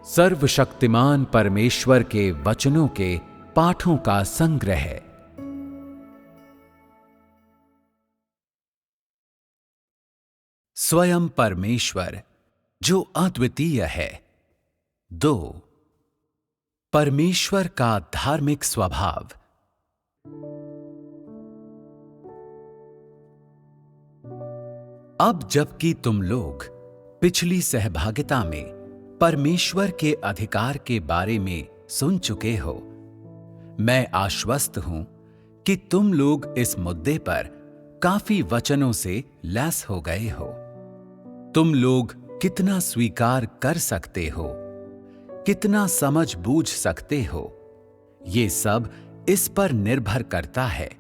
सर्वशक्तिमान परमेश्वर के वचनों के पाठों का संग्रह। स्वयं परमेश्वर जो अद्वितीय है। 2. परमेश्वर का धार्मिक स्वभाव। अब जबकि तुम लोग पिछली सहभागिता में परमेश्वर के अधिकार के बारे में सुन चुके हो, मैं आश्वस्त हूं कि तुम लोग इस मुद्दे पर काफी वचनों से लैस हो गए हो। तुम लोग कितना स्वीकार कर सकते हो, कितना समझ बूझ सकते हो, ये सब इस पर निर्भर करता है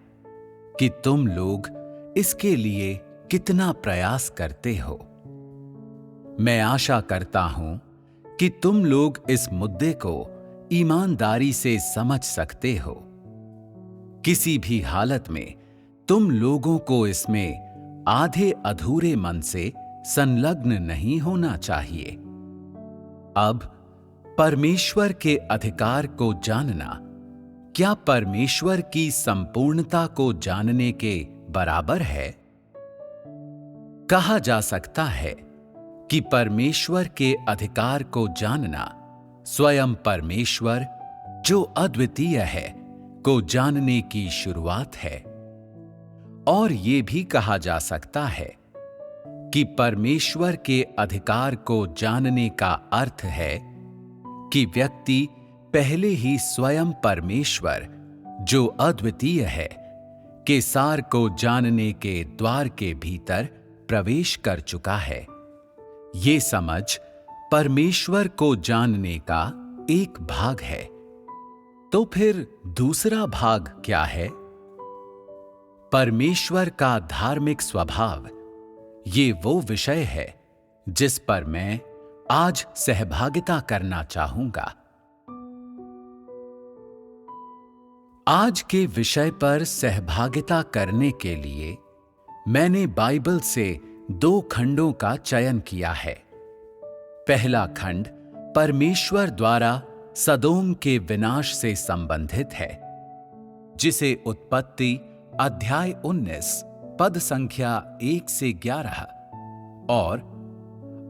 कि तुम लोग इसके लिए कितना प्रयास करते हो। मैं आशा करता हूं कि तुम लोग इस मुद्दे को ईमानदारी से समझ सकते हो। किसी भी हालत में तुम लोगों को इसमें आधे अधूरे मन से संलग्न नहीं होना चाहिए। अब परमेश्वर के अधिकार को जानना क्या परमेश्वर की संपूर्णता को जानने के बराबर है? कहा जा सकता है कि परमेश्वर के अधिकार को जानना स्वयं परमेश्वर जो अद्वितीय है को जानने की शुरुआत है। और ये भी कहा जा सकता है कि परमेश्वर के अधिकार को जानने का अर्थ है कि व्यक्ति पहले ही स्वयं परमेश्वर जो अद्वितीय है के सार को जानने के द्वार के भीतर प्रवेश कर चुका है। ये समझ परमेश्वर को जानने का एक भाग है। तो फिर दूसरा भाग क्या है? परमेश्वर का धार्मिक स्वभाव। ये वो विषय है जिस पर मैं आज सहभागिता करना चाहूंगा। आज के विषय पर सहभागिता करने के लिए मैंने बाइबल से 2 खंडों का चयन किया है। पहला खंड परमेश्वर द्वारा सदोम के विनाश से संबंधित है, जिसे उत्पत्ति अध्याय 19 पद संख्या 1 से 11 और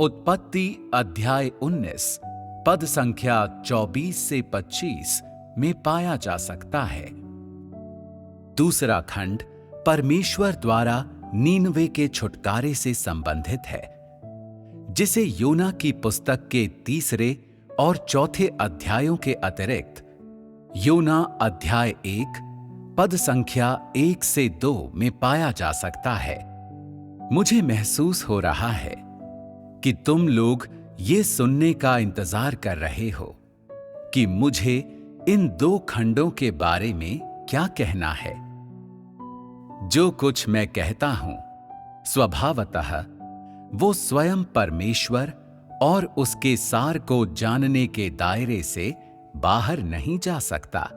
उत्पत्ति अध्याय 19 पद संख्या 24 से 25 में पाया जा सकता है। दूसरा खंड परमेश्वर द्वारा नीनवे के छुटकारे से संबंधित है, जिसे योना की पुस्तक के 3 और 4 अध्यायों के अतिरिक्त योना अध्याय 1 पद संख्या 1 से 2 में पाया जा सकता है। मुझे महसूस हो रहा है कि तुम लोग ये सुनने का इंतजार कर रहे हो कि मुझे इन 2 खंडों के बारे में क्या कहना है। जो कुछ मैं कहता हूं स्वभावतः वो स्वयं परमेश्वर और उसके सार को जानने के दायरे से बाहर नहीं जा सकता।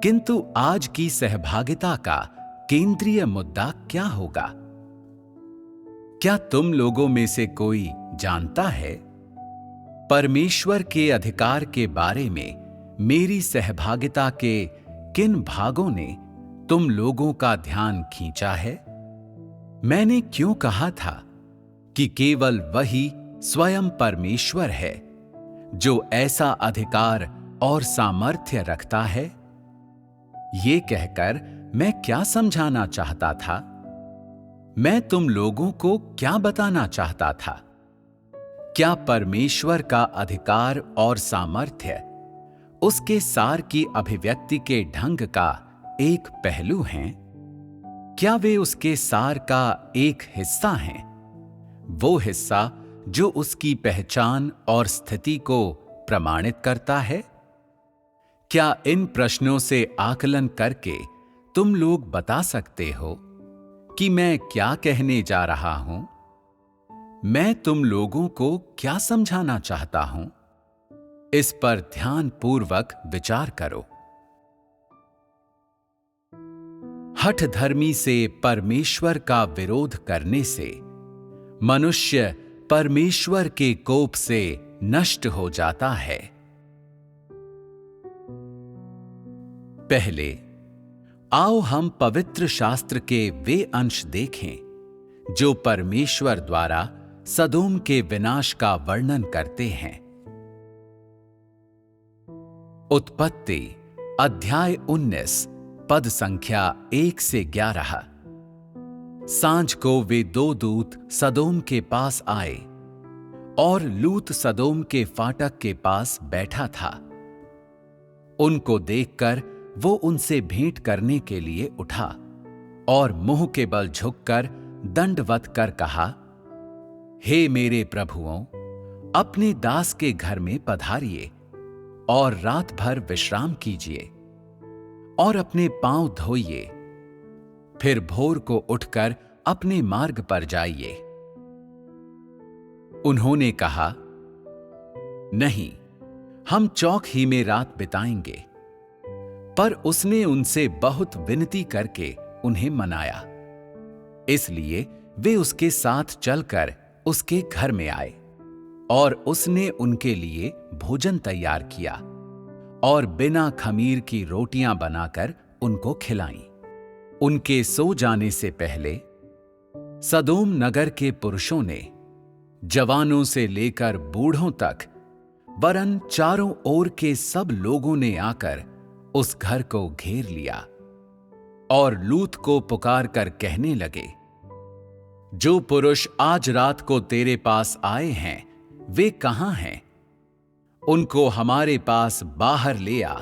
किंतु आज की सहभागिता का केंद्रीय मुद्दा क्या होगा? क्या तुम लोगों में से कोई जानता है परमेश्वर के अधिकार के बारे में मेरी सहभागिता के किन भागों ने तुम लोगों का ध्यान खींचा है? मैंने क्यों कहा था कि केवल वही स्वयं परमेश्वर है जो ऐसा अधिकार और सामर्थ्य रखता है? ये कहकर मैं क्या समझाना चाहता था? मैं तुम लोगों को क्या बताना चाहता था? क्या परमेश्वर का अधिकार और सामर्थ्य उसके सार की अभिव्यक्ति के ढंग का एक पहलू हैं? क्या वे उसके सार का एक हिस्सा हैं? वो हिस्सा जो उसकी पहचान और स्थिति को प्रमाणित करता है? क्या इन प्रश्नों से आकलन करके तुम लोग बता सकते हो कि मैं क्या कहने जा रहा हूं? मैं तुम लोगों को क्या समझाना चाहता हूं? इस पर ध्यानपूर्वक विचार करो। हठधर्मी से परमेश्वर का विरोध करने से मनुष्य परमेश्वर के कोप से नष्ट हो जाता है। पहले आओ हम पवित्र शास्त्र के वे अंश देखें जो परमेश्वर द्वारा सदोम के विनाश का वर्णन करते हैं। उत्पत्ति अध्याय 19 पद संख्या 1 से 11। सांझ को वे दो दूत सदोम के पास आए और लूत सदोम के फाटक के पास बैठा था। उनको देखकर वो उनसे भेंट करने के लिए उठा और मुंह के बल झुककर दंडवत कर कहा, हे मेरे प्रभुओं, अपने दास के घर में पधारिए और रात भर विश्राम कीजिए और अपने पांव धोइए, फिर भोर को उठकर अपने मार्ग पर जाइए। उन्होंने कहा, नहीं, हम चौक ही में रात बिताएंगे। पर उसने उनसे बहुत विनती करके उन्हें मनाया, इसलिए वे उसके साथ चलकर उसके घर में आए और उसने उनके लिए भोजन तैयार किया और बिना खमीर की रोटियां बनाकर उनको खिलाईं। उनके सो जाने से पहले सदोम नगर के पुरुषों ने जवानों से लेकर बूढ़ों तक वरन चारों ओर के सब लोगों ने आकर उस घर को घेर लिया और लूत को पुकार कर कहने लगे, जो पुरुष आज रात को तेरे पास आए हैं वे कहां हैं? उनको हमारे पास बाहर ले आ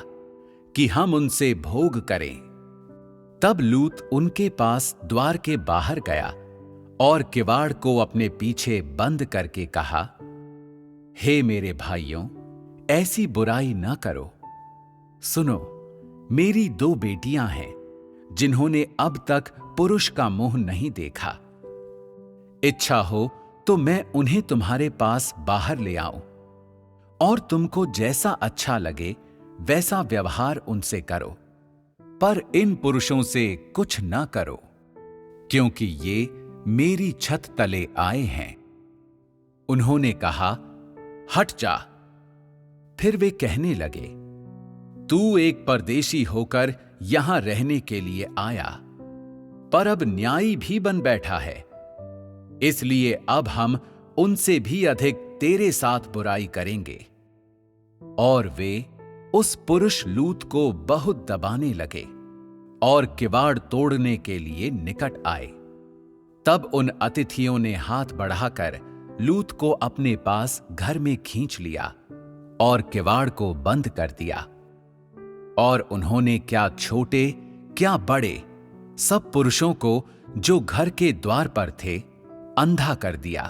कि हम उनसे भोग करें। तब लूत उनके पास द्वार के बाहर गया और किवाड़ को अपने पीछे बंद करके कहा, हे मेरे भाइयों, ऐसी बुराई न करो। सुनो, मेरी दो बेटियां हैं जिन्होंने अब तक पुरुष का मुंह नहीं देखा। इच्छा हो तो मैं उन्हें तुम्हारे पास बाहर ले आऊं और तुमको जैसा अच्छा लगे वैसा व्यवहार उनसे करो, पर इन पुरुषों से कुछ न करो, क्योंकि ये मेरी छत तले आए हैं। उन्होंने कहा, हट जा। फिर वे कहने लगे, तू एक परदेशी होकर यहां रहने के लिए आया, पर अब न्यायी भी बन बैठा है, इसलिए अब हम उनसे भी अधिक तेरे साथ बुराई करेंगे। और वे उस पुरुष लूत को बहुत दबाने लगे और किवाड़ तोड़ने के लिए निकट आए। तब उन अतिथियों ने हाथ बढ़ाकर लूत को अपने पास घर में खींच लिया और किवाड़ को बंद कर दिया। और उन्होंने क्या छोटे क्या बड़े सब पुरुषों को जो घर के द्वार पर थे अंधा कर दिया।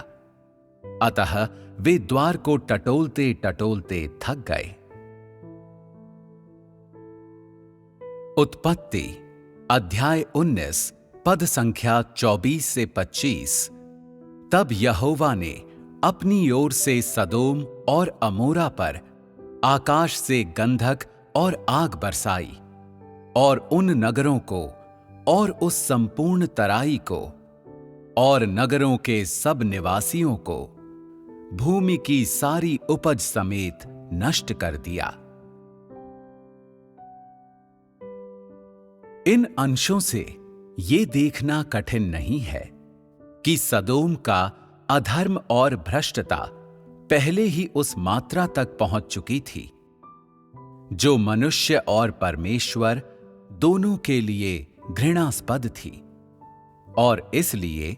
अतः वे द्वार को टटोलते टटोलते थक गए। उत्पत्ति अध्याय 19 पद संख्या 24 से 25। तब यहोवा ने अपनी ओर से सदोम और अमोरा पर आकाश से गंधक और आग बरसाई और उन नगरों को और उस संपूर्ण तराई को और नगरों के सब निवासियों को भूमि की सारी उपज समेत नष्ट कर दिया। इन अंशों से ये देखना कठिन नहीं है कि सदोम का अधर्म और भ्रष्टता पहले ही उस मात्रा तक पहुंच चुकी थी जो मनुष्य और परमेश्वर दोनों के लिए घृणास्पद थी, और इसलिए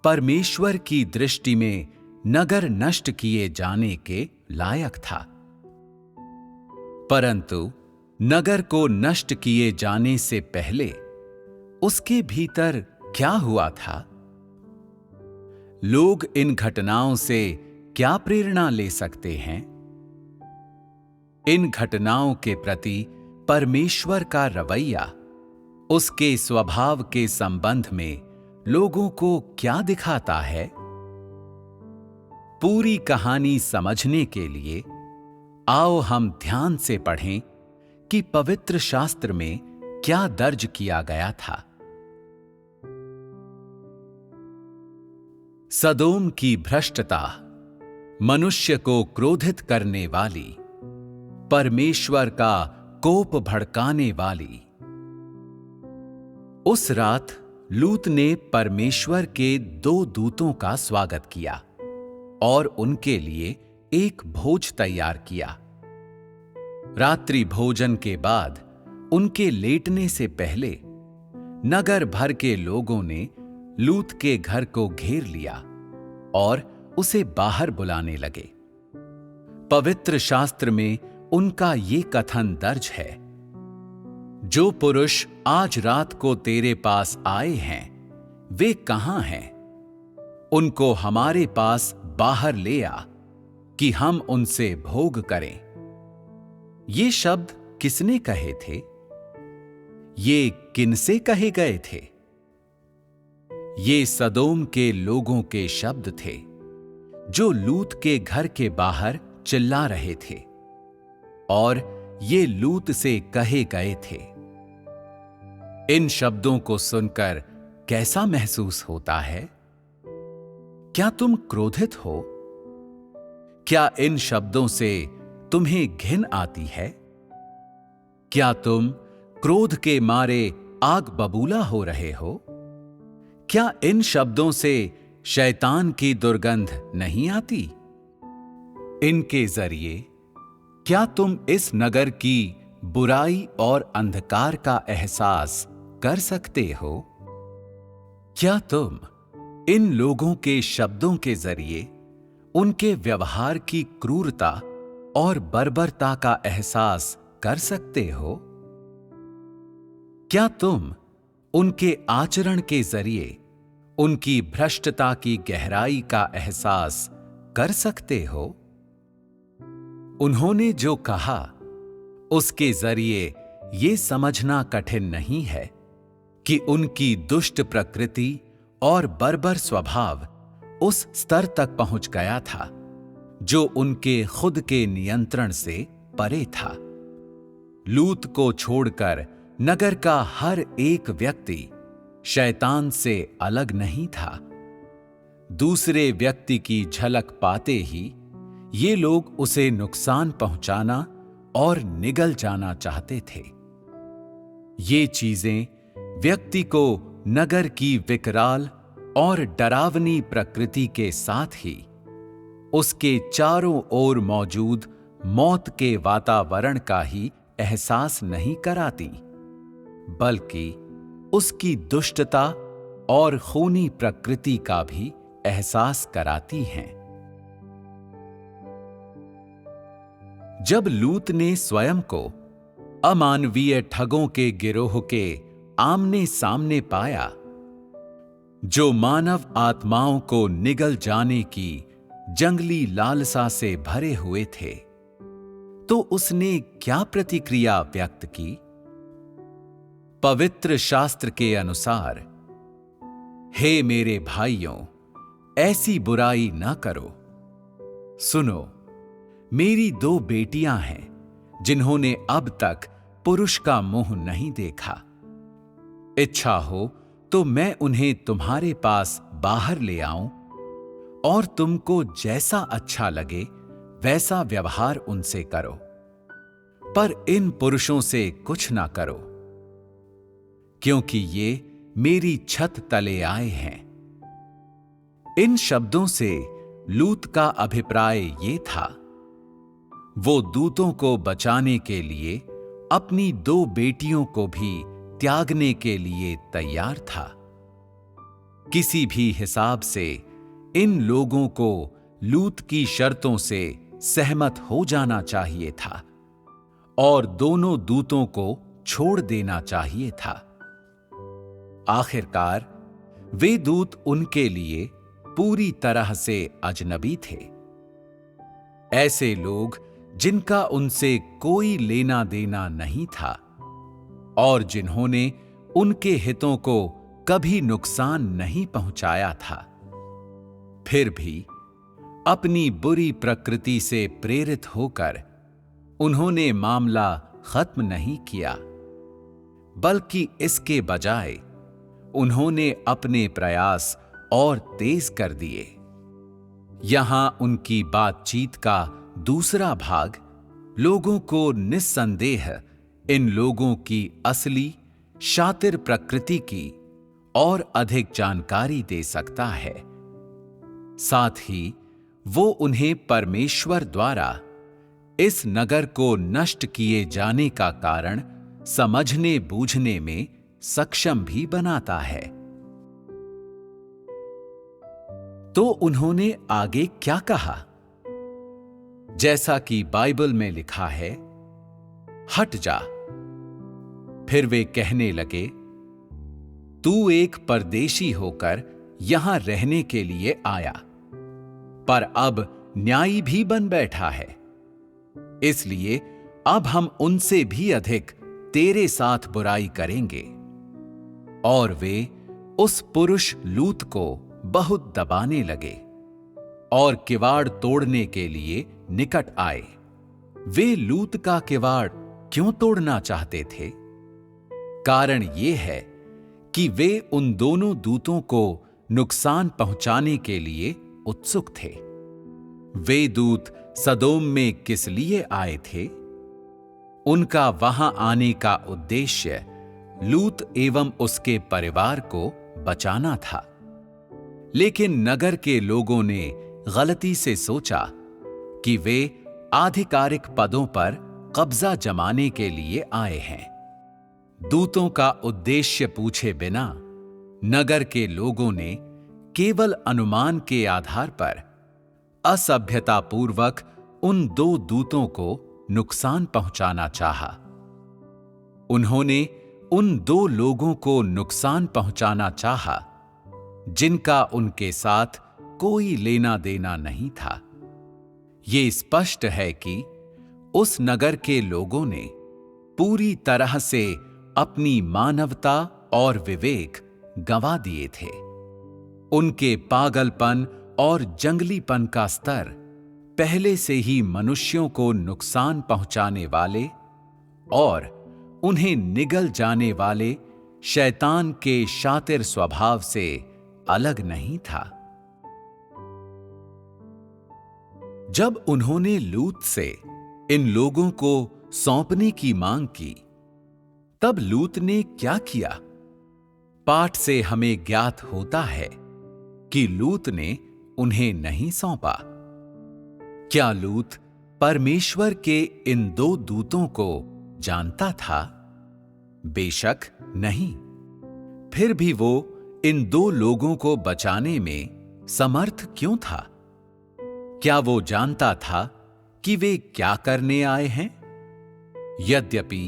परमेश्वर की दृष्टि में नगर नष्ट किए जाने के लायक था। परंतु नगर को नष्ट किए जाने से पहले उसके भीतर क्या हुआ था? लोग इन घटनाओं से क्या प्रेरणा ले सकते हैं? इन घटनाओं के प्रति परमेश्वर का रवैया उसके स्वभाव के संबंध में लोगों को क्या दिखाता है? पूरी कहानी समझने के लिए आओ हम ध्यान से पढ़ें कि पवित्र शास्त्र में क्या दर्ज किया गया था। सदोम की भ्रष्टता। मनुष्य को क्रोधित करने वाली, परमेश्वर का कोप भड़काने वाली। उस रात लूत ने परमेश्वर के 2 दूतों का स्वागत किया और उनके लिए एक भोज तैयार किया। रात्रि भोजन के बाद उनके लेटने से पहले नगर भर के लोगों ने लूत के घर को घेर लिया और उसे बाहर बुलाने लगे। पवित्र शास्त्र में उनका ये कथन दर्ज है, जो पुरुष आज रात को तेरे पास आए हैं वे कहां हैं? उनको हमारे पास बाहर ले आ कि हम उनसे भोग करें। ये शब्द किसने कहे थे? ये किनसे कहे गए थे? ये सदोम के लोगों के शब्द थे जो लूत के घर के बाहर चिल्ला रहे थे और ये लूत से कहे गए थे। इन शब्दों को सुनकर कैसा महसूस होता है? क्या तुम क्रोधित हो? क्या इन शब्दों से तुम्हें घिन आती है? क्या तुम क्रोध के मारे आग बबूला हो रहे हो? क्या इन शब्दों से शैतान की दुर्गंध नहीं आती? इनके जरिए क्या तुम इस नगर की बुराई और अंधकार का एहसास कर सकते हो? क्या तुम इन लोगों के शब्दों के जरिए उनके व्यवहार की क्रूरता और बर्बरता का एहसास कर सकते हो? क्या तुम उनके आचरण के जरिए उनकी भ्रष्टता की गहराई का एहसास कर सकते हो? उन्होंने जो कहा उसके जरिए ये समझना कठिन नहीं है कि उनकी दुष्ट प्रकृति और बर्बर स्वभाव उस स्तर तक पहुंच गया था जो उनके खुद के नियंत्रण से परे था। लूत को छोड़कर नगर का हर एक व्यक्ति शैतान से अलग नहीं था। दूसरे व्यक्ति की झलक पाते ही ये लोग उसे नुकसान पहुंचाना और निगल जाना चाहते थे। ये चीजें व्यक्ति को नगर की विकराल और डरावनी प्रकृति के साथ ही उसके चारों ओर मौजूद मौत के वातावरण का ही एहसास नहीं कराती, बल्कि उसकी दुष्टता और खूनी प्रकृति का भी एहसास कराती हैं। जब लूत ने स्वयं को अमानवीय ठगों के गिरोह के आमने सामने पाया, जो मानव आत्माओं को निगल जाने की जंगली लालसा से भरे हुए थे, तो उसने क्या प्रतिक्रिया व्यक्त की? पवित्र शास्त्र के अनुसार, हे मेरे भाइयों, ऐसी बुराई न करो। सुनो, मेरी 2 बेटियां हैं जिन्होंने अब तक पुरुष का मुंह नहीं देखा। इच्छा हो तो मैं उन्हें तुम्हारे पास बाहर ले आऊं और तुमको जैसा अच्छा लगे वैसा व्यवहार उनसे करो, पर इन पुरुषों से कुछ ना करो, क्योंकि ये मेरी छत तले आए हैं। इन शब्दों से लूत का अभिप्राय ये था, वो दूतों को बचाने के लिए अपनी 2 बेटियों को भी त्यागने के लिए तैयार था। किसी भी हिसाब से इन लोगों को लूत की शर्तों से सहमत हो जाना चाहिए था और दोनों दूतों को छोड़ देना चाहिए था। आखिरकार वे दूत उनके लिए पूरी तरह से अजनबी थे। ऐसे लोग जिनका उनसे कोई लेना देना नहीं था और जिन्होंने उनके हितों को कभी नुकसान नहीं पहुंचाया था, फिर भी अपनी बुरी प्रकृति से प्रेरित होकर उन्होंने मामला खत्म नहीं किया, बल्कि इसके बजाय उन्होंने अपने प्रयास और तेज कर दिए। यहां उनकी बातचीत का दूसरा भाग लोगों को निस्संदेह इन लोगों की असली शातिर प्रकृति की और अधिक जानकारी दे सकता है। साथ ही वो उन्हें परमेश्वर द्वारा इस नगर को नष्ट किए जाने का कारण समझने बूझने में सक्षम भी बनाता है। तो उन्होंने आगे क्या कहा? जैसा कि बाइबल में लिखा है, हट जा। फिर वे कहने लगे, तू एक परदेशी होकर यहां रहने के लिए आया, पर अब न्यायी भी बन बैठा है। इसलिए अब हम उनसे भी अधिक तेरे साथ बुराई करेंगे। और वे उस पुरुष लूत को बहुत दबाने लगे और किवाड़ तोड़ने के लिए निकट आए। वे लूत का किवाड़ क्यों तोड़ना चाहते थे? कारण ये है कि वे उन दोनों दूतों को नुकसान पहुंचाने के लिए उत्सुक थे। वे दूत सदोम में किस लिए आए थे? उनका वहां आने का उद्देश्य लूत एवं उसके परिवार को बचाना था। लेकिन नगर के लोगों ने गलती से सोचा कि वे आधिकारिक पदों पर कब्जा जमाने के लिए आए हैं। दूतों का उद्देश्य पूछे बिना नगर के लोगों ने केवल अनुमान के आधार पर असभ्यतापूर्वक उन दो दूतों को नुकसान पहुंचाना चाहा। उन्होंने उन दो लोगों को नुकसान पहुंचाना चाहा जिनका उनके साथ कोई लेना देना नहीं था। ये स्पष्ट है कि उस नगर के लोगों ने पूरी तरह से अपनी मानवता और विवेक गंवा दिए थे। उनके पागलपन और जंगलीपन का स्तर पहले से ही मनुष्यों को नुकसान पहुंचाने वाले और उन्हें निगल जाने वाले शैतान के शातिर स्वभाव से अलग नहीं था। जब उन्होंने लूत से इन लोगों को सौंपने की मांग की, तब लूत ने क्या किया? पाठ से हमें ज्ञात होता है कि लूत ने उन्हें नहीं सौंपा। क्या लूत परमेश्वर के इन दो दूतों को जानता था? बेशक नहीं। फिर भी वो इन दो लोगों को बचाने में समर्थ क्यों था? क्या वो जानता था कि वे क्या करने आए हैं? यद्यपि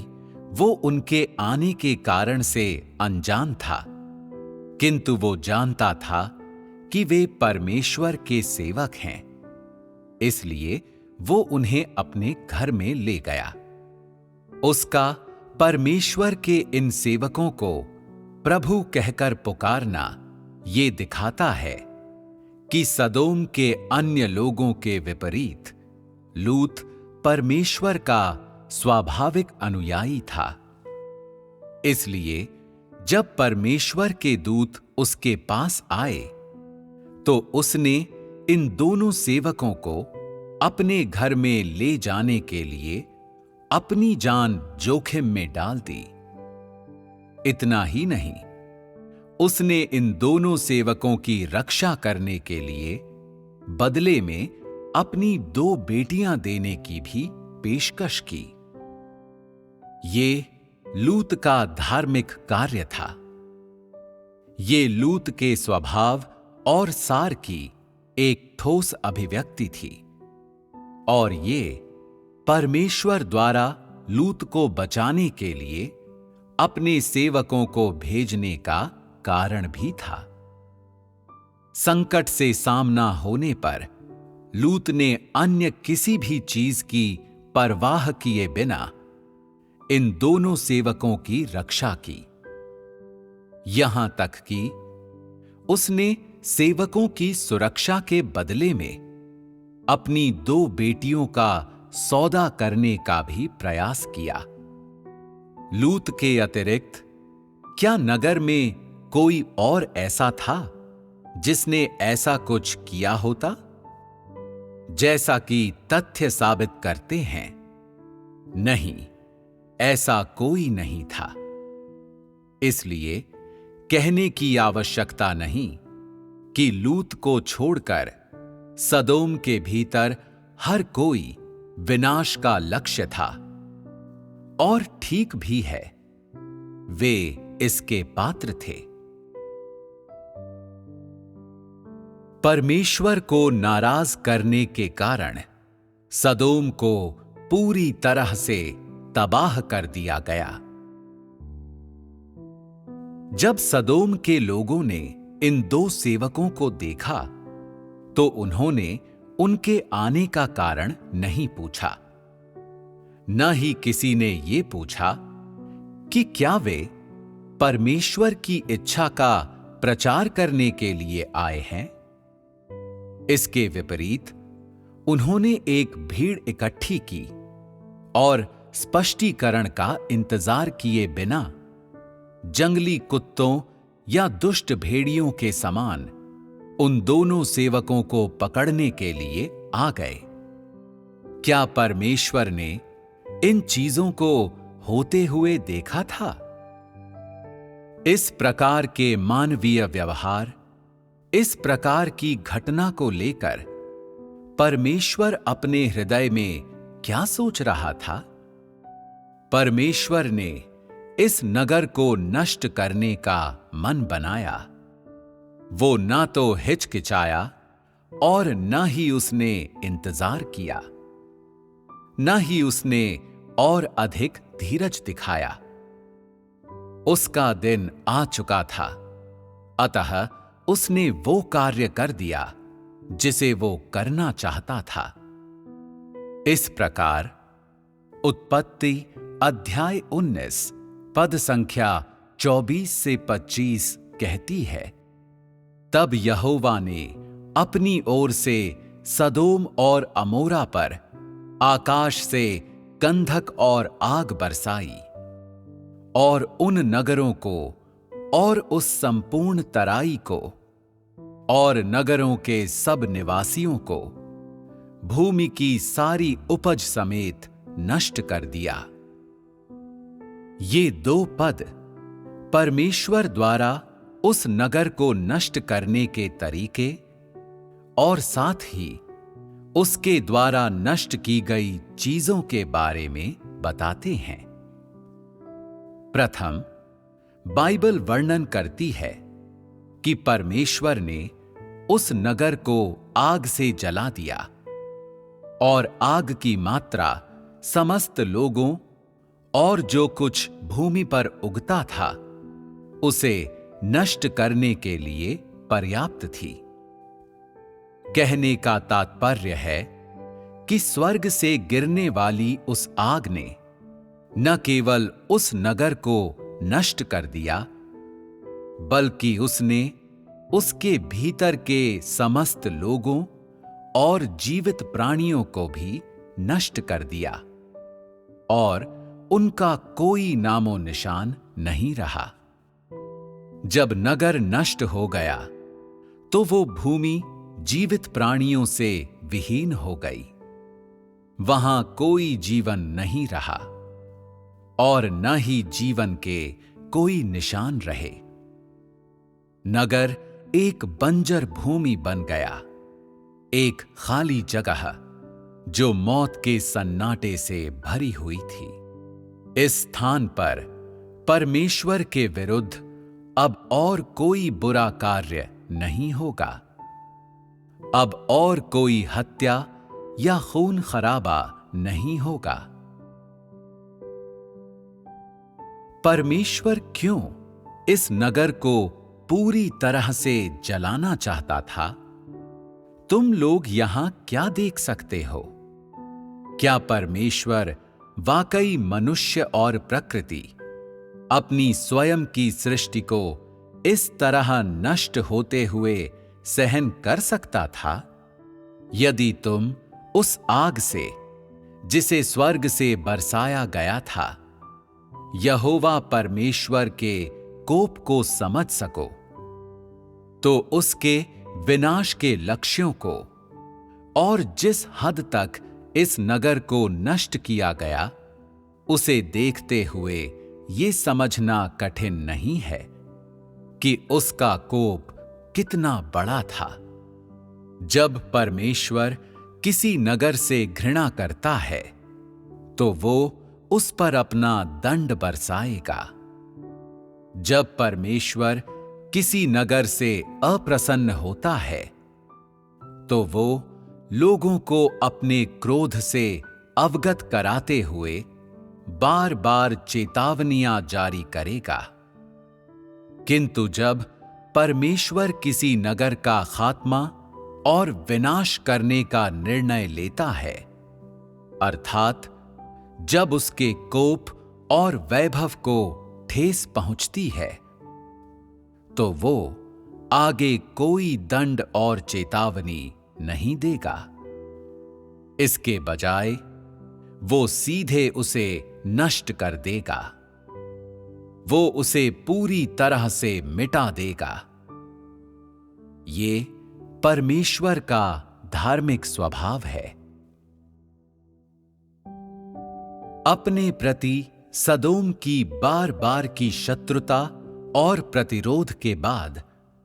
वो उनके आने के कारण से अनजान था, किंतु वो जानता था कि वे परमेश्वर के सेवक हैं। इसलिए वो उन्हें अपने घर में ले गया। उसका परमेश्वर के इन सेवकों को प्रभु कहकर पुकारना ये दिखाता है कि सदोम के अन्य लोगों के विपरीत लूत परमेश्वर का स्वाभाविक अनुयायी था। इसलिए जब परमेश्वर के दूत उसके पास आए, तो उसने इन दोनों सेवकों को अपने घर में ले जाने के लिए अपनी जान जोखिम में डाल दी। इतना ही नहीं, उसने इन दोनों सेवकों की रक्षा करने के लिए बदले में अपनी 2 बेटियां देने की भी पेशकश की। ये लूत का धार्मिक कार्य था। ये लूत के स्वभाव और सार की एक ठोस अभिव्यक्ति थी, और ये परमेश्वर द्वारा लूत को बचाने के लिए अपने सेवकों को भेजने का कारण भी था। संकट से सामना होने पर लूत ने अन्य किसी भी चीज की परवाह किए बिना इन दोनों सेवकों की रक्षा की। यहां तक कि उसने सेवकों की सुरक्षा के बदले में अपनी 2 बेटियों का सौदा करने का भी प्रयास किया। लूत के अतिरिक्त क्या नगर में कोई और ऐसा था जिसने ऐसा कुछ किया होता? जैसा कि तथ्य साबित करते हैं। नहीं, ऐसा कोई नहीं था। इसलिए कहने की आवश्यकता नहीं कि लूत को छोड़कर सदोम के भीतर हर कोई विनाश का लक्ष्य था। और ठीक भी है, वे इसके पात्र थे। परमेश्वर को नाराज करने के कारण सदोम को पूरी तरह से तबाह कर दिया गया। जब सदोम के लोगों ने इन दो सेवकों को देखा तो उन्होंने उनके आने का कारण नहीं पूछा। न ही किसी ने ये पूछा कि क्या वे परमेश्वर की इच्छा का प्रचार करने के लिए आए हैं। इसके विपरीत उन्होंने एक भीड़ इकट्ठी की और स्पष्टीकरण का इंतजार किए बिना जंगली कुत्तों या दुष्ट भेड़ियों के समान उन दोनों सेवकों को पकड़ने के लिए आ गए। क्या परमेश्वर ने इन चीजों को होते हुए देखा था? इस प्रकार के मानवीय व्यवहार, इस प्रकार की घटना को लेकर परमेश्वर अपने हृदय में क्या सोच रहा था? परमेश्वर ने इस नगर को नष्ट करने का मन बनाया। वो ना तो हिचकिचाया और ना ही उसने इंतजार किया, ना ही उसने और अधिक धीरज दिखाया। उसका दिन आ चुका था, अतः उसने वो कार्य कर दिया जिसे वो करना चाहता था। इस प्रकार उत्पत्ति अध्याय 19 पद संख्या 24 से 25 कहती है, तब यहोवा ने अपनी ओर से सदोम और अमोरा पर आकाश से गंधक और आग बरसाई और उन नगरों को और उस संपूर्ण तराई को और नगरों के सब निवासियों को भूमि की सारी उपज समेत नष्ट कर दिया। ये दो पद परमेश्वर द्वारा उस नगर को नष्ट करने के तरीके और साथ ही उसके द्वारा नष्ट की गई चीजों के बारे में बताते हैं। प्रथम, बाइबल वर्णन करती है कि परमेश्वर ने उस नगर को आग से जला दिया और आग की मात्रा समस्त लोगों और जो कुछ भूमि पर उगता था उसे नष्ट करने के लिए पर्याप्त थी। कहने का तात्पर्य है कि स्वर्ग से गिरने वाली उस आग ने न केवल उस नगर को नष्ट कर दिया, बल्कि उसने उसके भीतर के समस्त लोगों और जीवित प्राणियों को भी नष्ट कर दिया और उनका कोई नामो निशान नहीं रहा। जब नगर नष्ट हो गया तो वो भूमि जीवित प्राणियों से विहीन हो गई। वहां कोई जीवन नहीं रहा और न ही जीवन के कोई निशान रहे। नगर एक बंजर भूमि बन गया, एक खाली जगह जो मौत के सन्नाटे से भरी हुई थी। इस स्थान पर परमेश्वर के विरुद्ध अब और कोई बुरा कार्य नहीं होगा। अब और कोई हत्या या खून खराबा नहीं होगा। परमेश्वर क्यों इस नगर को पूरी तरह से जलाना चाहता था? तुम लोग यहां क्या देख सकते हो? क्या परमेश्वर वाकई मनुष्य और प्रकृति अपनी स्वयं की सृष्टि को इस तरह नष्ट होते हुए सहन कर सकता था? यदि तुम उस आग से, जिसे स्वर्ग से बरसाया गया था, यहोवा परमेश्वर के कोप को समझ सको, तो उसके विनाश के लक्ष्यों को और जिस हद तक इस नगर को नष्ट किया गया, उसे देखते हुए ये समझना कठिन नहीं है कि उसका कोप कितना बड़ा था। जब परमेश्वर किसी नगर से घृणा करता है, तो वो उस पर अपना दंड बरसाएगा। जब परमेश्वर किसी नगर से अप्रसन्न होता है, तो वो लोगों को अपने क्रोध से अवगत कराते हुए बार बार चेतावनियां जारी करेगा। किंतु जब परमेश्वर किसी नगर का खात्मा और विनाश करने का निर्णय लेता है, अर्थात जब उसके कोप और वैभव को ठेस पहुंचती है, तो वो आगे कोई दंड और चेतावनी नहीं देगा। इसके बजाय वो सीधे उसे नष्ट कर देगा। वो उसे पूरी तरह से मिटा देगा। ये परमेश्वर का धार्मिक स्वभाव है। अपने प्रति सदोम की बार बार की शत्रुता और प्रतिरोध के बाद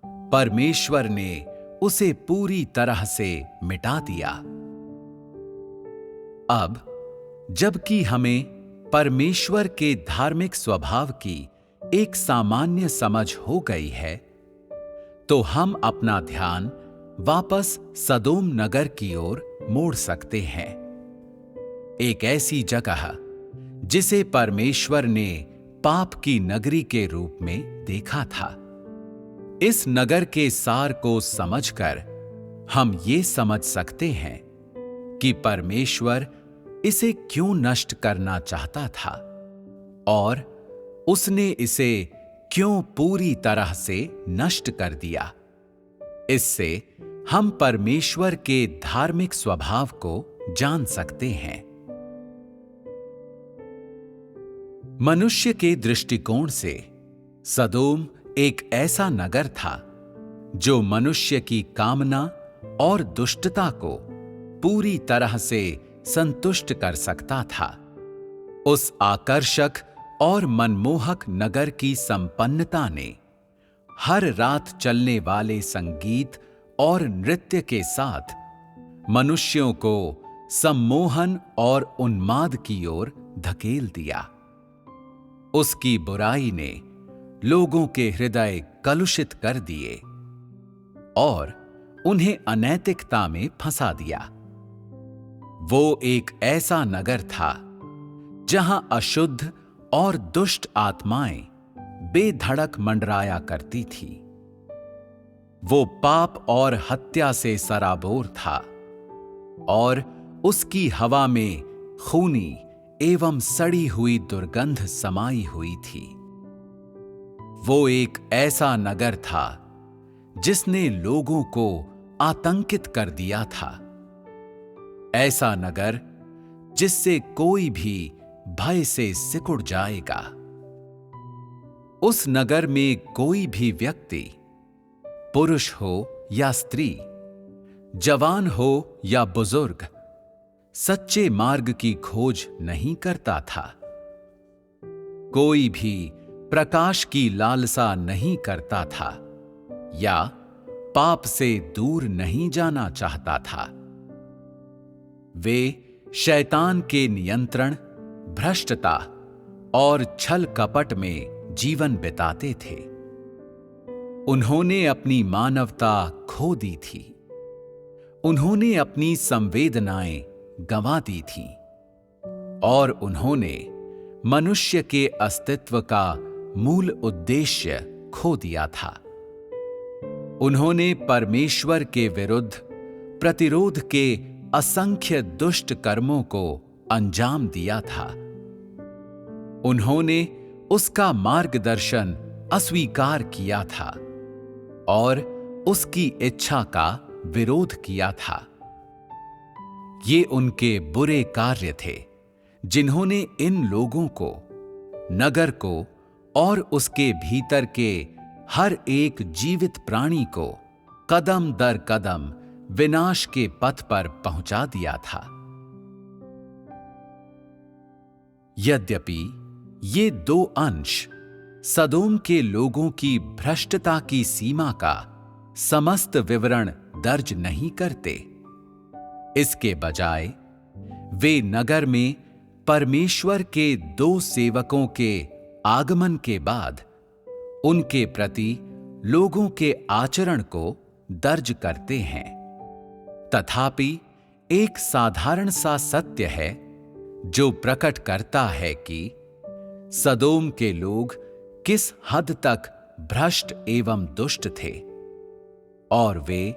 परमेश्वर ने उसे पूरी तरह से मिटा दिया। अब जबकि हमें परमेश्वर के धार्मिक स्वभाव की एक सामान्य समझ हो गई है, तो हम अपना ध्यान वापस सदोम नगर की ओर मोड़ सकते हैं। एक ऐसी जगह जिसे परमेश्वर ने पाप की नगरी के रूप में देखा था। इस नगर के सार को समझकर हम ये समझ सकते हैं कि परमेश्वर इसे क्यों नष्ट करना चाहता था और उसने इसे क्यों पूरी तरह से नष्ट कर दिया। इससे हम परमेश्वर के धार्मिक स्वभाव को जान सकते हैं। मनुष्य के दृष्टिकोण से सदोम एक ऐसा नगर था जो मनुष्य की कामना और दुष्टता को पूरी तरह से संतुष्ट कर सकता था। उस आकर्षक और मनमोहक नगर की संपन्नता ने हर रात चलने वाले संगीत और नृत्य के साथ मनुष्यों को सम्मोहन और उन्माद की ओर धकेल दिया। उसकी बुराई ने लोगों के हृदय कलुषित कर दिए और उन्हें अनैतिकता में फंसा दिया। वो एक ऐसा नगर था जहां अशुद्ध और दुष्ट आत्माएं बेधड़क मंडराया करती थी। वो पाप और हत्या से सराबोर था और उसकी हवा में खूनी एवं सड़ी हुई दुर्गंध समाई हुई थी। वो एक ऐसा नगर था जिसने लोगों को आतंकित कर दिया था। ऐसा नगर जिससे कोई भी भय से सिकुड़ जाएगा। उस नगर में कोई भी व्यक्ति, पुरुष हो या स्त्री, जवान हो या बुजुर्ग, सच्चे मार्ग की खोज नहीं करता था। कोई भी प्रकाश की लालसा नहीं करता था या पाप से दूर नहीं जाना चाहता था। वे शैतान के नियंत्रण, भ्रष्टता और छल कपट में जीवन बिताते थे। उन्होंने अपनी मानवता खो दी थी। उन्होंने अपनी संवेदनाएं गंवा दी थीं और उन्होंने मनुष्य के अस्तित्व का मूल उद्देश्य खो दिया था। उन्होंने परमेश्वर के विरुद्ध प्रतिरोध के असंख्य दुष्ट कर्मों को अंजाम दिया था। उन्होंने उसका मार्गदर्शन अस्वीकार किया था और उसकी इच्छा का विरोध किया था। ये उनके बुरे कार्य थे जिन्होंने इन लोगों को, नगर को और उसके भीतर के हर एक जीवित प्राणी को कदम दर कदम विनाश के पथ पर पहुंचा दिया था। यद्यपि ये दो अंश सदोम के लोगों की भ्रष्टता की सीमा का समस्त विवरण दर्ज नहीं करते, इसके बजाय वे नगर में परमेश्वर के दो सेवकों के आगमन के बाद उनके प्रति लोगों के आचरण को दर्ज करते हैं। तथापि एक साधारण सा सत्य है जो प्रकट करता है कि सदोम के लोग किस हद तक भ्रष्ट एवं दुष्ट थे और वे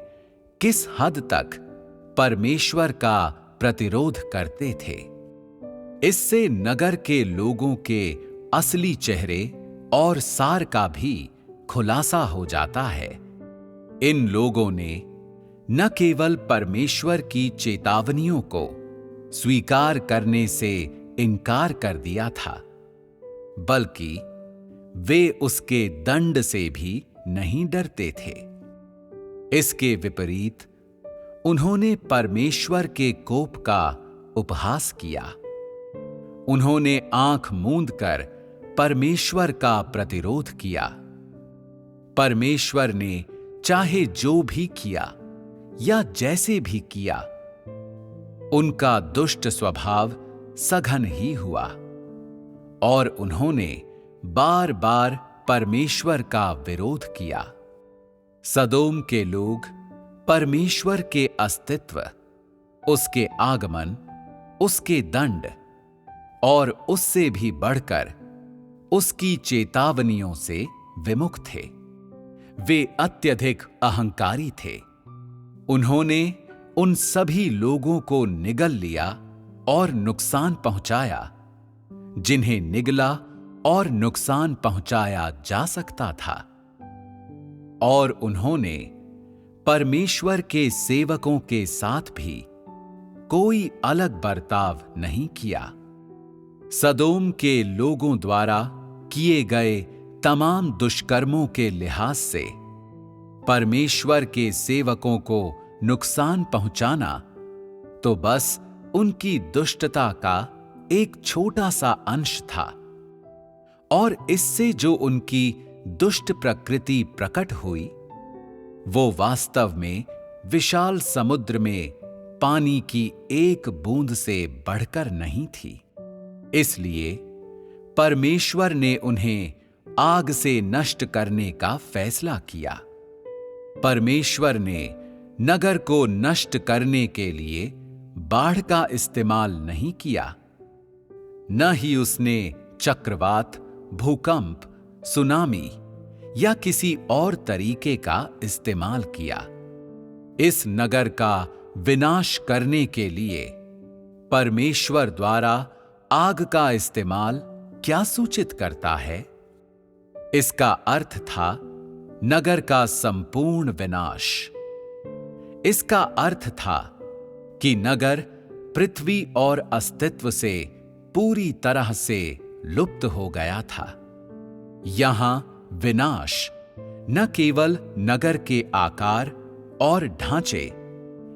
किस हद तक परमेश्वर का प्रतिरोध करते थे। इससे नगर के लोगों के असली चेहरे और सार का भी खुलासा हो जाता है। इन लोगों ने न केवल परमेश्वर की चेतावनियों को स्वीकार करने से इनकार कर दिया था, बल्कि वे उसके दंड से भी नहीं डरते थे। इसके विपरीत उन्होंने परमेश्वर के कोप का उपहास किया। उन्होंने आंख मूंद कर परमेश्वर का प्रतिरोध किया। परमेश्वर ने चाहे जो भी किया या जैसे भी किया, उनका दुष्ट स्वभाव सघन ही हुआ और उन्होंने बार बार परमेश्वर का विरोध किया। सदोम के लोग परमेश्वर के अस्तित्व, उसके आगमन, उसके दंड और उससे भी बढ़कर उसकी चेतावनियों से विमुख थे। वे अत्यधिक अहंकारी थे। उन्होंने उन सभी लोगों को निगल लिया और नुकसान पहुंचाया जिन्हें निगला और नुकसान पहुंचाया जा सकता था, और उन्होंने परमेश्वर के सेवकों के साथ भी कोई अलग बर्ताव नहीं किया। सदोम के लोगों द्वारा किए गए तमाम दुष्कर्मों के लिहाज से परमेश्वर के सेवकों को नुकसान पहुंचाना तो बस उनकी दुष्टता का एक छोटा सा अंश था, और इससे जो उनकी दुष्ट प्रकृति प्रकट हुई वो वास्तव में विशाल समुद्र में पानी की एक बूंद से बढ़कर नहीं थी। इसलिए परमेश्वर ने उन्हें आग से नष्ट करने का फैसला किया। परमेश्वर ने नगर को नष्ट करने के लिए बाढ़ का इस्तेमाल नहीं किया, न ही उसने चक्रवात, भूकंप, सुनामी या किसी और तरीके का इस्तेमाल किया। इस नगर का विनाश करने के लिए परमेश्वर द्वारा आग का इस्तेमाल क्या सूचित करता है? इसका अर्थ था नगर का संपूर्ण विनाश। इसका अर्थ था कि नगर पृथ्वी और अस्तित्व से पूरी तरह से लुप्त हो गया था। यहां विनाश न केवल नगर के आकार और ढांचे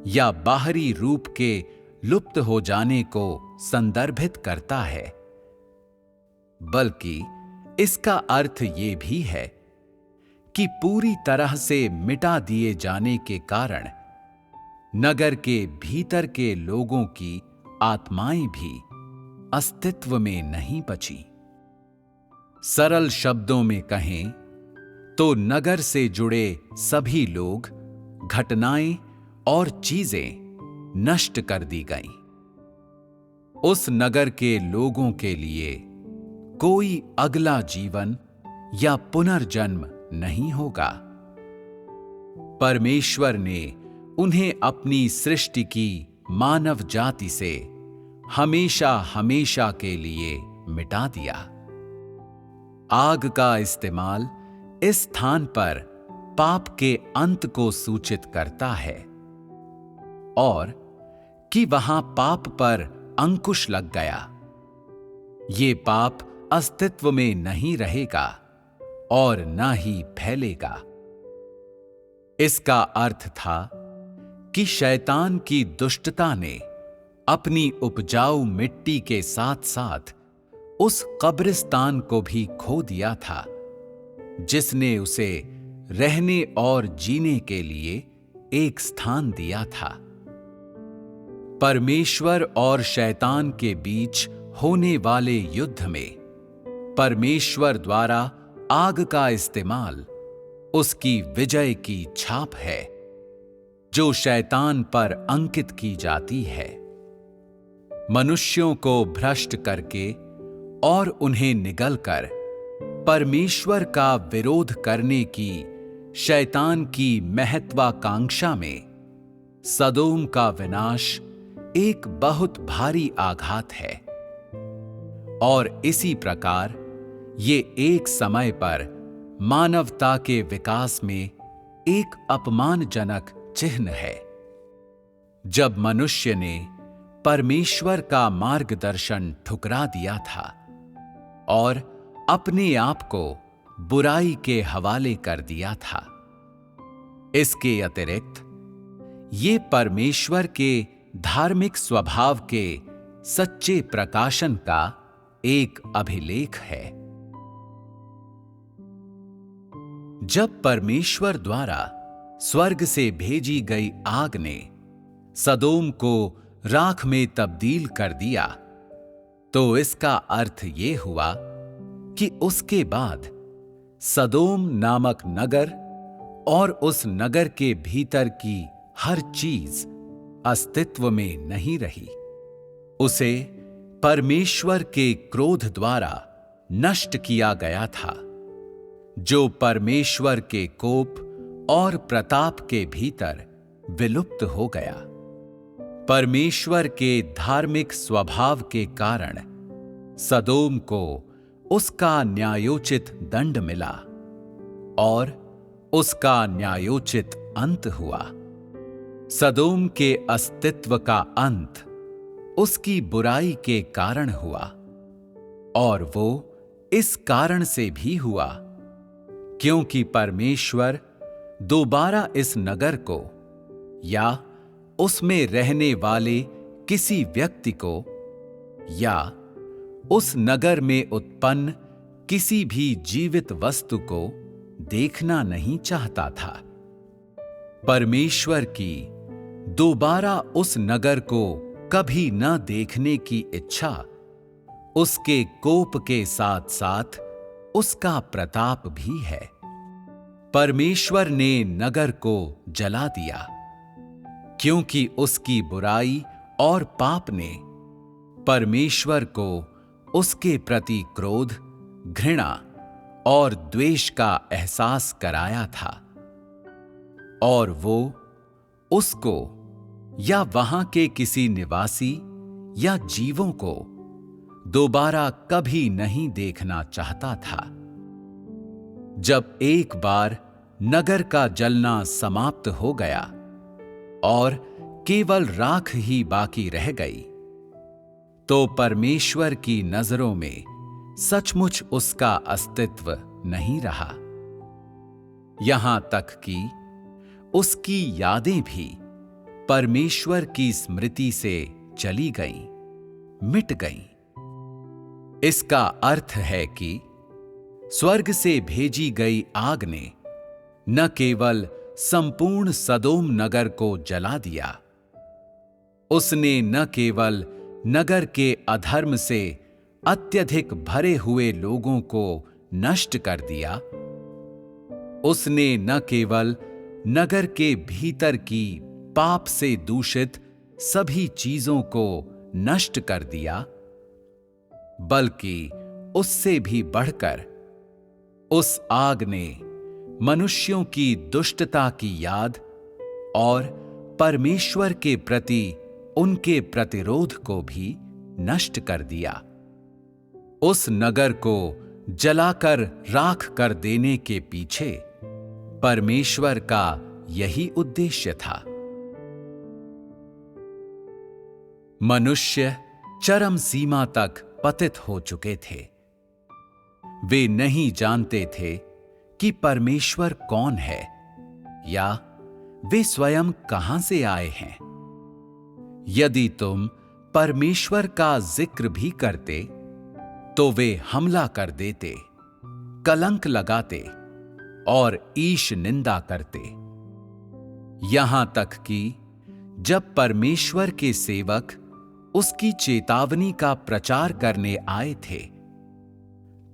या बाहरी रूप के लुप्त हो जाने को संदर्भित करता है, बल्कि इसका अर्थ ये भी है कि पूरी तरह से मिटा दिए जाने के कारण नगर के भीतर के लोगों की आत्माएं भी अस्तित्व में नहीं बची। सरल शब्दों में कहें तो नगर से जुड़े सभी लोग, घटनाएं और चीजें नष्ट कर दी गईं। उस नगर के लोगों के लिए कोई अगला जीवन या पुनर्जन्म नहीं होगा। परमेश्वर ने उन्हें अपनी सृष्टि की मानव जाति से हमेशा हमेशा के लिए मिटा दिया। आग का इस्तेमाल इस स्थान पर पाप के अंत को सूचित करता है और कि वहां पाप पर अंकुश लग गया। ये पाप अस्तित्व में नहीं रहेगा और न ही फैलेगा। इसका अर्थ था कि शैतान की दुष्टता ने अपनी उपजाऊ मिट्टी के साथ साथ उस कब्रिस्तान को भी खो दिया था, जिसने उसे रहने और जीने के लिए एक स्थान दिया था। परमेश्वर और शैतान के बीच होने वाले युद्ध में परमेश्वर द्वारा आग का इस्तेमाल उसकी विजय की छाप है, जो शैतान पर अंकित की जाती है। मनुष्यों को भ्रष्ट करके और उन्हें निगलकर परमेश्वर का विरोध करने की शैतान की महत्वाकांक्षा में सदोम का विनाश एक बहुत भारी आघात है। और इसी प्रकार ये एक समय पर मानवता के विकास में एक अपमानजनक चिन्ह है, जब मनुष्य ने परमेश्वर का मार्गदर्शन ठुकरा दिया था और अपने आप को बुराई के हवाले कर दिया था। इसके अतिरिक्त ये परमेश्वर के धार्मिक स्वभाव के सच्चे प्रकाशन का एक अभिलेख है। जब परमेश्वर द्वारा स्वर्ग से भेजी गई आग ने सदोम को राख में तब्दील कर दिया, तो इसका अर्थ ये हुआ कि उसके बाद सदोम नामक नगर और उस नगर के भीतर की हर चीज अस्तित्व में नहीं रही। उसे परमेश्वर के क्रोध द्वारा नष्ट किया गया था, जो परमेश्वर के कोप और प्रताप के भीतर विलुप्त हो गया। परमेश्वर के धार्मिक स्वभाव के कारण सदोम को उसका न्यायोचित दंड मिला और उसका न्यायोचित अंत हुआ। सदोम के अस्तित्व का अंत उसकी बुराई के कारण हुआ, और वो इस कारण से भी हुआ क्योंकि परमेश्वर दोबारा इस नगर को या उसमें रहने वाले किसी व्यक्ति को या उस नगर में उत्पन्न किसी भी जीवित वस्तु को देखना नहीं चाहता था। परमेश्वर की दोबारा उस नगर को कभी न देखने की इच्छा उसके कोप के साथ साथ उसका प्रताप भी है। परमेश्वर ने नगर को जला दिया क्योंकि उसकी बुराई और पाप ने परमेश्वर को उसके प्रति क्रोध, घृणा और द्वेष का एहसास कराया था, और वो उसको या वहां के किसी निवासी या जीवों को दोबारा कभी नहीं देखना चाहता था। जब एक बार नगर का जलना समाप्त हो गया और केवल राख ही बाकी रह गई, तो परमेश्वर की नजरों में सचमुच उसका अस्तित्व नहीं रहा। यहां तक कि उसकी यादें भी परमेश्वर की स्मृति से चली गईं, मिट गईं। इसका अर्थ है कि स्वर्ग से भेजी गई आग ने न केवल संपूर्ण सदोम नगर को जला दिया, उसने न केवल नगर के अधर्म से अत्यधिक भरे हुए लोगों को नष्ट कर दिया, उसने न केवल नगर के भीतर की पाप से दूषित सभी चीजों को नष्ट कर दिया, बल्कि उससे भी बढ़कर उस आग ने मनुष्यों की दुष्टता की याद और परमेश्वर के प्रति उनके प्रतिरोध को भी नष्ट कर दिया। उस नगर को जलाकर राख कर देने के पीछे परमेश्वर का यही उद्देश्य था। मनुष्य चरम सीमा तक पतित हो चुके थे। वे नहीं जानते थे कि परमेश्वर कौन है, या वे स्वयं कहां से आए हैं? यदि तुम परमेश्वर का जिक्र भी करते तो वे हमला कर देते, कलंक लगाते और ईश निंदा करते। यहां तक कि जब परमेश्वर के सेवक उसकी चेतावनी का प्रचार करने आए थे,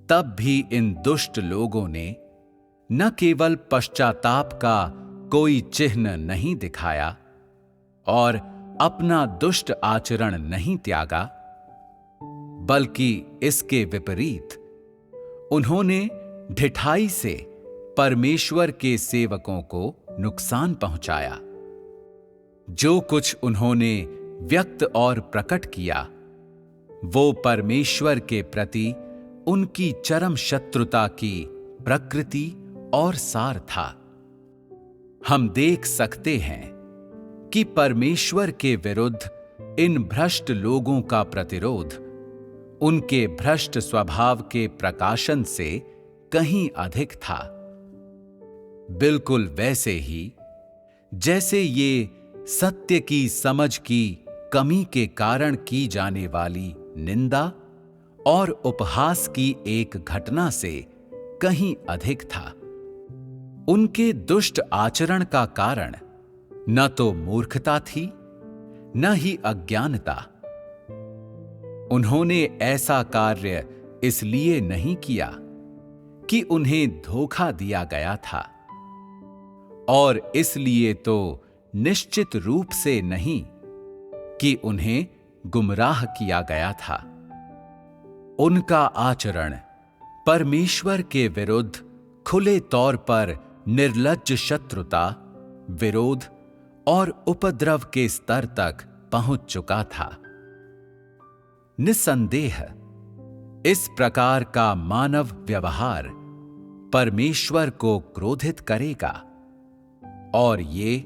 तब भी इन दुष्ट लोगों ने न केवल पश्चाताप का कोई चिन्ह नहीं दिखाया और अपना दुष्ट आचरण नहीं त्यागा, बल्कि इसके विपरीत उन्होंने ढिठाई से परमेश्वर के सेवकों को नुकसान पहुंचाया। जो कुछ उन्होंने व्यक्त और प्रकट किया, वो परमेश्वर के प्रति उनकी चरम शत्रुता की प्रकृति और सार था। हम देख सकते हैं कि परमेश्वर के विरुद्ध इन भ्रष्ट लोगों का प्रतिरोध उनके भ्रष्ट स्वभाव के प्रकाशन से कहीं अधिक था। बिल्कुल वैसे ही जैसे ये सत्य की समझ की कमी के कारण की जाने वाली निंदा और उपहास की एक घटना से कहीं अधिक था। उनके दुष्ट आचरण का कारण न तो मूर्खता थी, न ही अज्ञानता। उन्होंने ऐसा कार्य इसलिए नहीं किया कि उन्हें धोखा दिया गया था, और इसलिए तो निश्चित रूप से नहीं कि उन्हें गुमराह किया गया था। उनका आचरण परमेश्वर के विरुद्ध खुले तौर पर निर्लज्ज शत्रुता, विरोध और उपद्रव के स्तर तक पहुंच चुका था। निस्संदेह इस प्रकार का मानव व्यवहार परमेश्वर को क्रोधित करेगा, और ये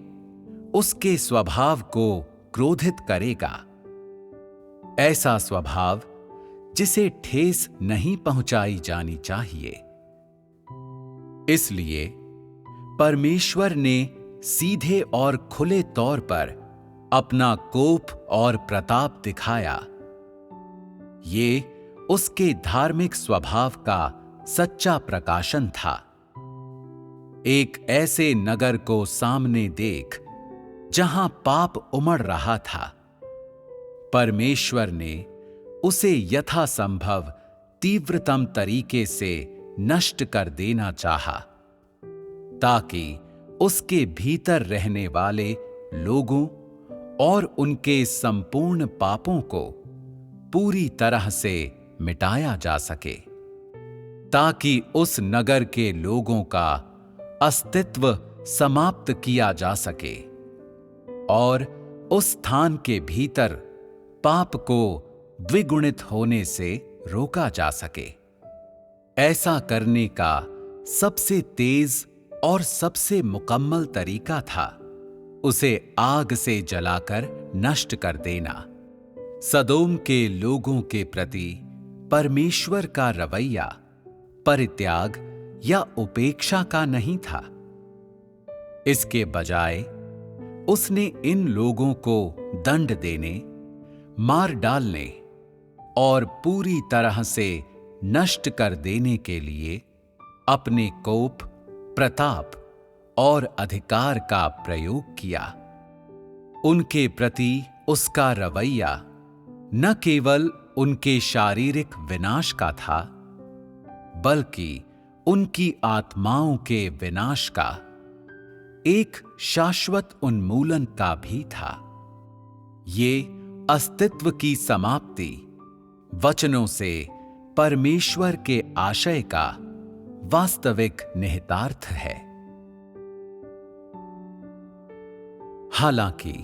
उसके स्वभाव को क्रोधित करेगा। ऐसा स्वभाव जिसे ठेस नहीं पहुंचाई जानी चाहिए। इसलिए परमेश्वर ने सीधे और खुले तौर पर अपना कोप और प्रताप दिखाया। ये उसके धार्मिक स्वभाव का सच्चा प्रकाशन था। एक ऐसे नगर को सामने देख जहां पाप उमड़ रहा था, परमेश्वर ने उसे यथासंभव तीव्रतम तरीके से नष्ट कर देना चाहा, ताकि उसके भीतर रहने वाले लोगों और उनके संपूर्ण पापों को पूरी तरह से मिटाया जा सके, ताकि उस नगर के लोगों का अस्तित्व समाप्त किया जा सके और उस स्थान के भीतर पाप को द्विगुणित होने से रोका जा सके। ऐसा करने का सबसे तेज और सबसे मुकम्मल तरीका था उसे आग से जलाकर नष्ट कर देना। सदोम के लोगों के प्रति परमेश्वर का रवैया परित्याग या उपेक्षा का नहीं था। इसके बजाय उसने इन लोगों को दंड देने, मार डालने और पूरी तरह से नष्ट कर देने के लिए अपने कोप, प्रताप और अधिकार का प्रयोग किया। उनके प्रति उसका रवैया न केवल उनके शारीरिक विनाश का था, बल्कि उनकी आत्माओं के विनाश का एक शाश्वत उन्मूलन का भी था। ये अस्तित्व की समाप्ति वचनों से परमेश्वर के आशय का वास्तविक निहितार्थ है। हालांकि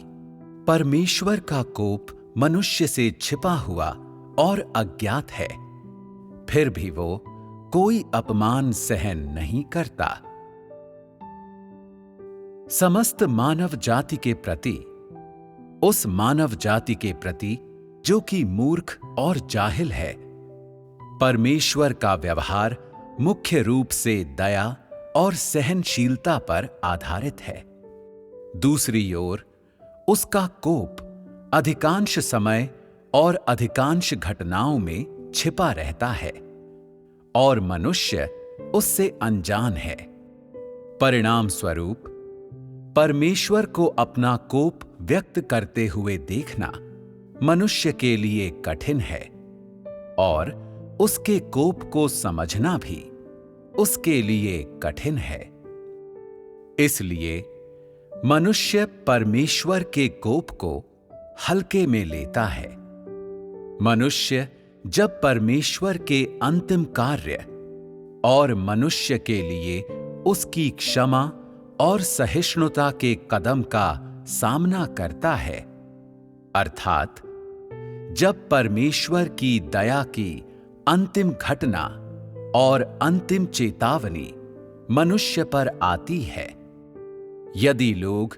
परमेश्वर का कोप मनुष्य से छिपा हुआ और अज्ञात है, फिर भी वो कोई अपमान सहन नहीं करता। समस्त मानव जाति के प्रति, उस मानव जाति के प्रति जो कि मूर्ख और जाहिल है, परमेश्वर का व्यवहार मुख्य रूप से दया और सहनशीलता पर आधारित है। दूसरी ओर उसका कोप अधिकांश समय और अधिकांश घटनाओं में छिपा रहता है और मनुष्य उससे अनजान है। परिणाम स्वरूप परमेश्वर को अपना कोप व्यक्त करते हुए देखना मनुष्य के लिए कठिन है और उसके कोप को समझना भी उसके लिए कठिन है। इसलिए मनुष्य परमेश्वर के कोप को हल्के में लेता है। मनुष्य जब परमेश्वर के अंतिम कार्य और मनुष्य के लिए उसकी क्षमा और सहिष्णुता के कदम का सामना करता है, अर्थात जब परमेश्वर की दया की अंतिम घटना और अंतिम चेतावनी मनुष्य पर आती है, यदि लोग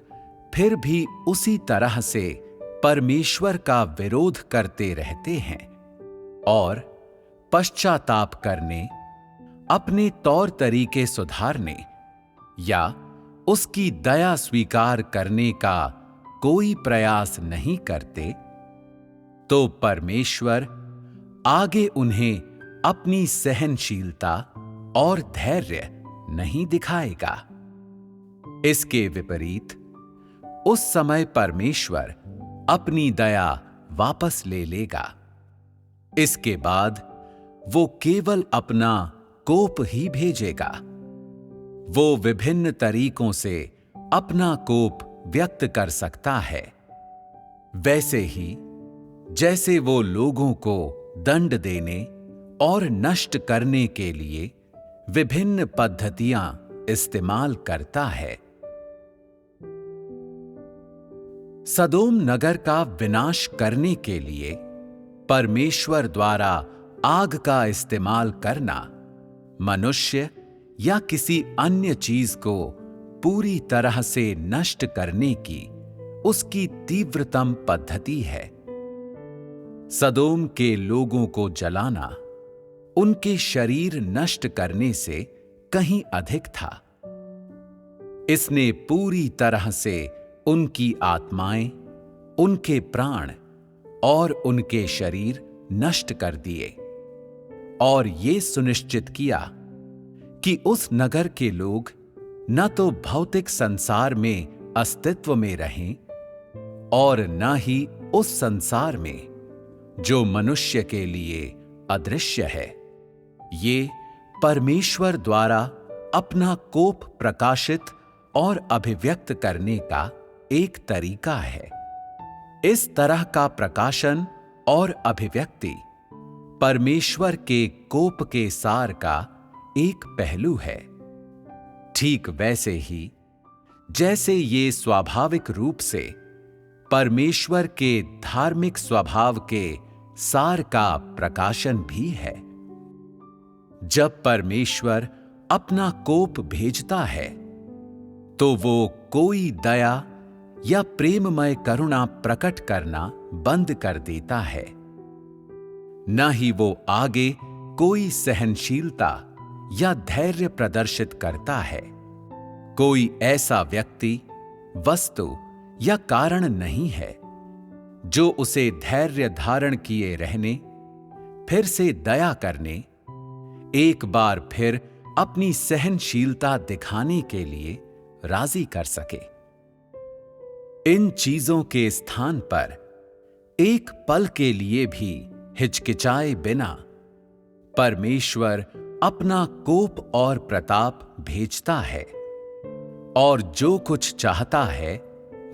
फिर भी उसी तरह से परमेश्वर का विरोध करते रहते हैं और पश्चाताप करने, अपने तौर तरीके सुधारने या उसकी दया स्वीकार करने का कोई प्रयास नहीं करते, तो परमेश्वर आगे उन्हें अपनी सहनशीलता और धैर्य नहीं दिखाएगा। इसके विपरीत उस समय परमेश्वर अपनी दया वापस ले लेगा। इसके बाद वो केवल अपना कोप ही भेजेगा। वो विभिन्न तरीकों से अपना कोप व्यक्त कर सकता है, वैसे ही जैसे वो लोगों को दंड देने और नष्ट करने के लिए विभिन्न पद्धतियां इस्तेमाल करता है। सदोम नगर का विनाश करने के लिए परमेश्वर द्वारा आग का इस्तेमाल करना मनुष्य या किसी अन्य चीज को पूरी तरह से नष्ट करने की उसकी तीव्रतम पद्धति है। सदोम के लोगों को जलाना उनके शरीर नष्ट करने से कहीं अधिक था। इसने पूरी तरह से उनकी आत्माएं, उनके प्राण और उनके शरीर नष्ट कर दिए और ये सुनिश्चित किया कि उस नगर के लोग न तो भौतिक संसार में अस्तित्व में रहें और न ही उस संसार में जो मनुष्य के लिए अदृश्य है। ये परमेश्वर द्वारा अपना कोप प्रकाशित और अभिव्यक्त करने का एक तरीका है। इस तरह का प्रकाशन और अभिव्यक्ति परमेश्वर के कोप के सार का एक पहलू है। ठीक वैसे ही जैसे ये स्वाभाविक रूप से परमेश्वर के धार्मिक स्वभाव के सार का प्रकाशन भी है। जब परमेश्वर अपना कोप भेजता है तो वो कोई दया या प्रेममय करुणा प्रकट करना बंद कर देता है। न ही वो आगे कोई सहनशीलता या धैर्य प्रदर्शित करता है। कोई ऐसा व्यक्ति, वस्तु या कारण नहीं है जो उसे धैर्य धारण किए रहने, फिर से दया करने, एक बार फिर अपनी सहनशीलता दिखाने के लिए राजी कर सके। इन चीजों के स्थान पर एक पल के लिए भी हिचकिचाए बिना परमेश्वर अपना कोप और प्रताप भेजता है और जो कुछ चाहता है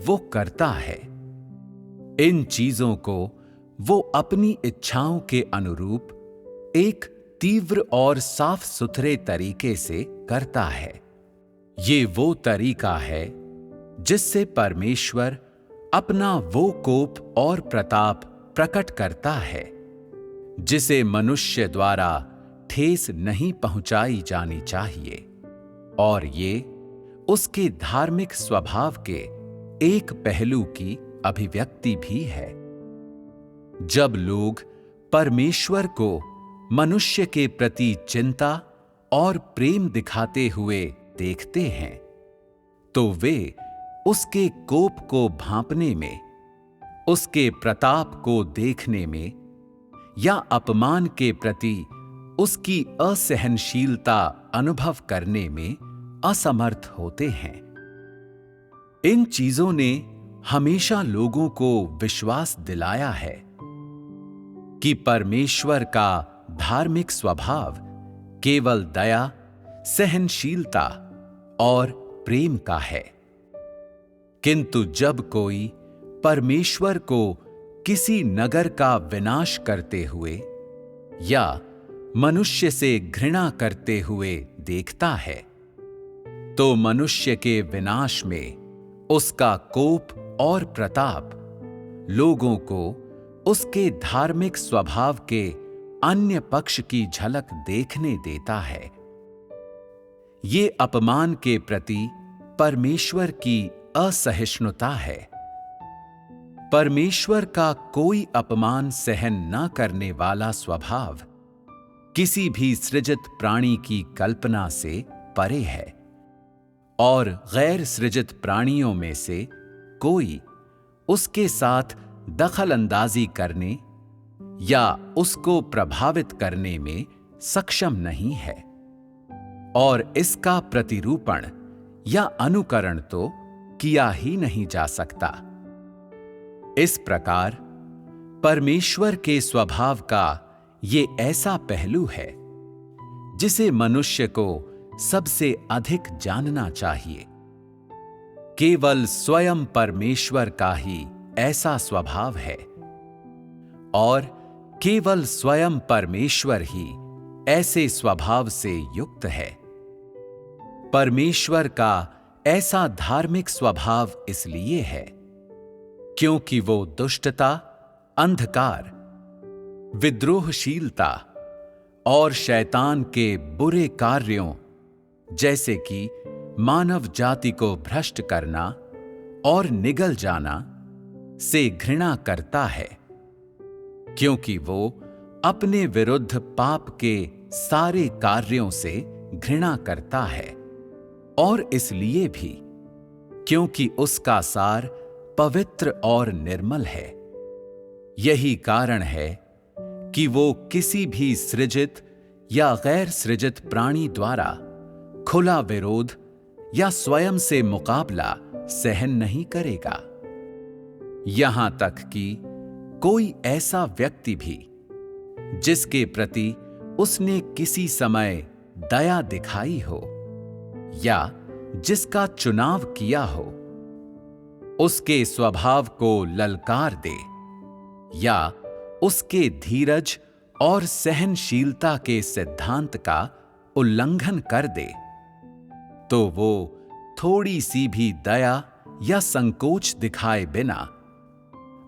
वो करता है। इन चीजों को वो अपनी इच्छाओं के अनुरूप एक तीव्र और साफ सुथरे तरीके से करता है। ये वो तरीका है जिससे परमेश्वर अपना वो कोप और प्रताप प्रकट करता है जिसे मनुष्य द्वारा ठेस नहीं पहुंचाई जानी चाहिए, और ये उसके धार्मिक स्वभाव के एक पहलू की अभिव्यक्ति भी है। जब लोग परमेश्वर को मनुष्य के प्रति चिंता और प्रेम दिखाते हुए देखते हैं तो वे उसके कोप को भांपने में, उसके प्रताप को देखने में या अपमान के प्रति उसकी असहनशीलता अनुभव करने में असमर्थ होते हैं। इन चीजों ने हमेशा लोगों को विश्वास दिलाया है कि परमेश्वर का धार्मिक स्वभाव केवल दया, सहनशीलता और प्रेम का है। किंतु जब कोई परमेश्वर को किसी नगर का विनाश करते हुए या मनुष्य से घृणा करते हुए देखता है, तो मनुष्य के विनाश में उसका कोप और प्रताप लोगों को उसके धार्मिक स्वभाव के अन्य पक्ष की झलक देखने देता है। ये अपमान के प्रति परमेश्वर की असहिष्णुता है। परमेश्वर का कोई अपमान सहन न करने वाला स्वभाव किसी भी सृजित प्राणी की कल्पना से परे है और गैर सृजित प्राणियों में से कोई उसके साथ दखल अंदाजी करने या उसको प्रभावित करने में सक्षम नहीं है और इसका प्रतिरूपण या अनुकरण तो किया ही नहीं जा सकता। इस प्रकार परमेश्वर के स्वभाव का ये ऐसा पहलू है जिसे मनुष्य को सबसे अधिक जानना चाहिए। केवल स्वयं परमेश्वर का ही ऐसा स्वभाव है और केवल स्वयं परमेश्वर ही ऐसे स्वभाव से युक्त है। परमेश्वर का ऐसा धार्मिक स्वभाव इसलिए है क्योंकि वो दुष्टता, अंधकार, विद्रोहशीलता और शैतान के बुरे कार्यों जैसे कि मानव जाति को भ्रष्ट करना और निगल जाना से घृणा करता है, क्योंकि वो अपने विरुद्ध पाप के सारे कार्यों से घृणा करता है और इसलिए भी क्योंकि उसका सार पवित्र और निर्मल है। यही कारण है कि वो किसी भी सृजित या गैर सृजित प्राणी द्वारा खुला विरोध या स्वयं से मुकाबला सहन नहीं करेगा। यहां तक कि कोई ऐसा व्यक्ति भी जिसके प्रति उसने किसी समय दया दिखाई हो या जिसका चुनाव किया हो, उसके स्वभाव को ललकार दे या उसके धीरज और सहनशीलता के सिद्धांत का उल्लंघन कर दे, तो वो थोड़ी सी भी दया या संकोच दिखाए बिना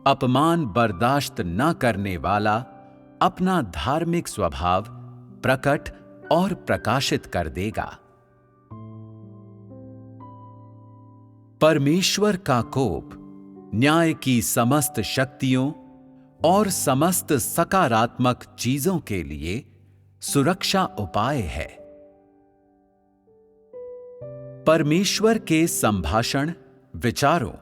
अपमान बर्दाश्त न करने वाला अपना धार्मिक स्वभाव प्रकट और प्रकाशित कर देगा। परमेश्वर का कोप न्याय की समस्त शक्तियों और समस्त सकारात्मक चीजों के लिए सुरक्षा उपाय है। परमेश्वर के संभाषण, विचारों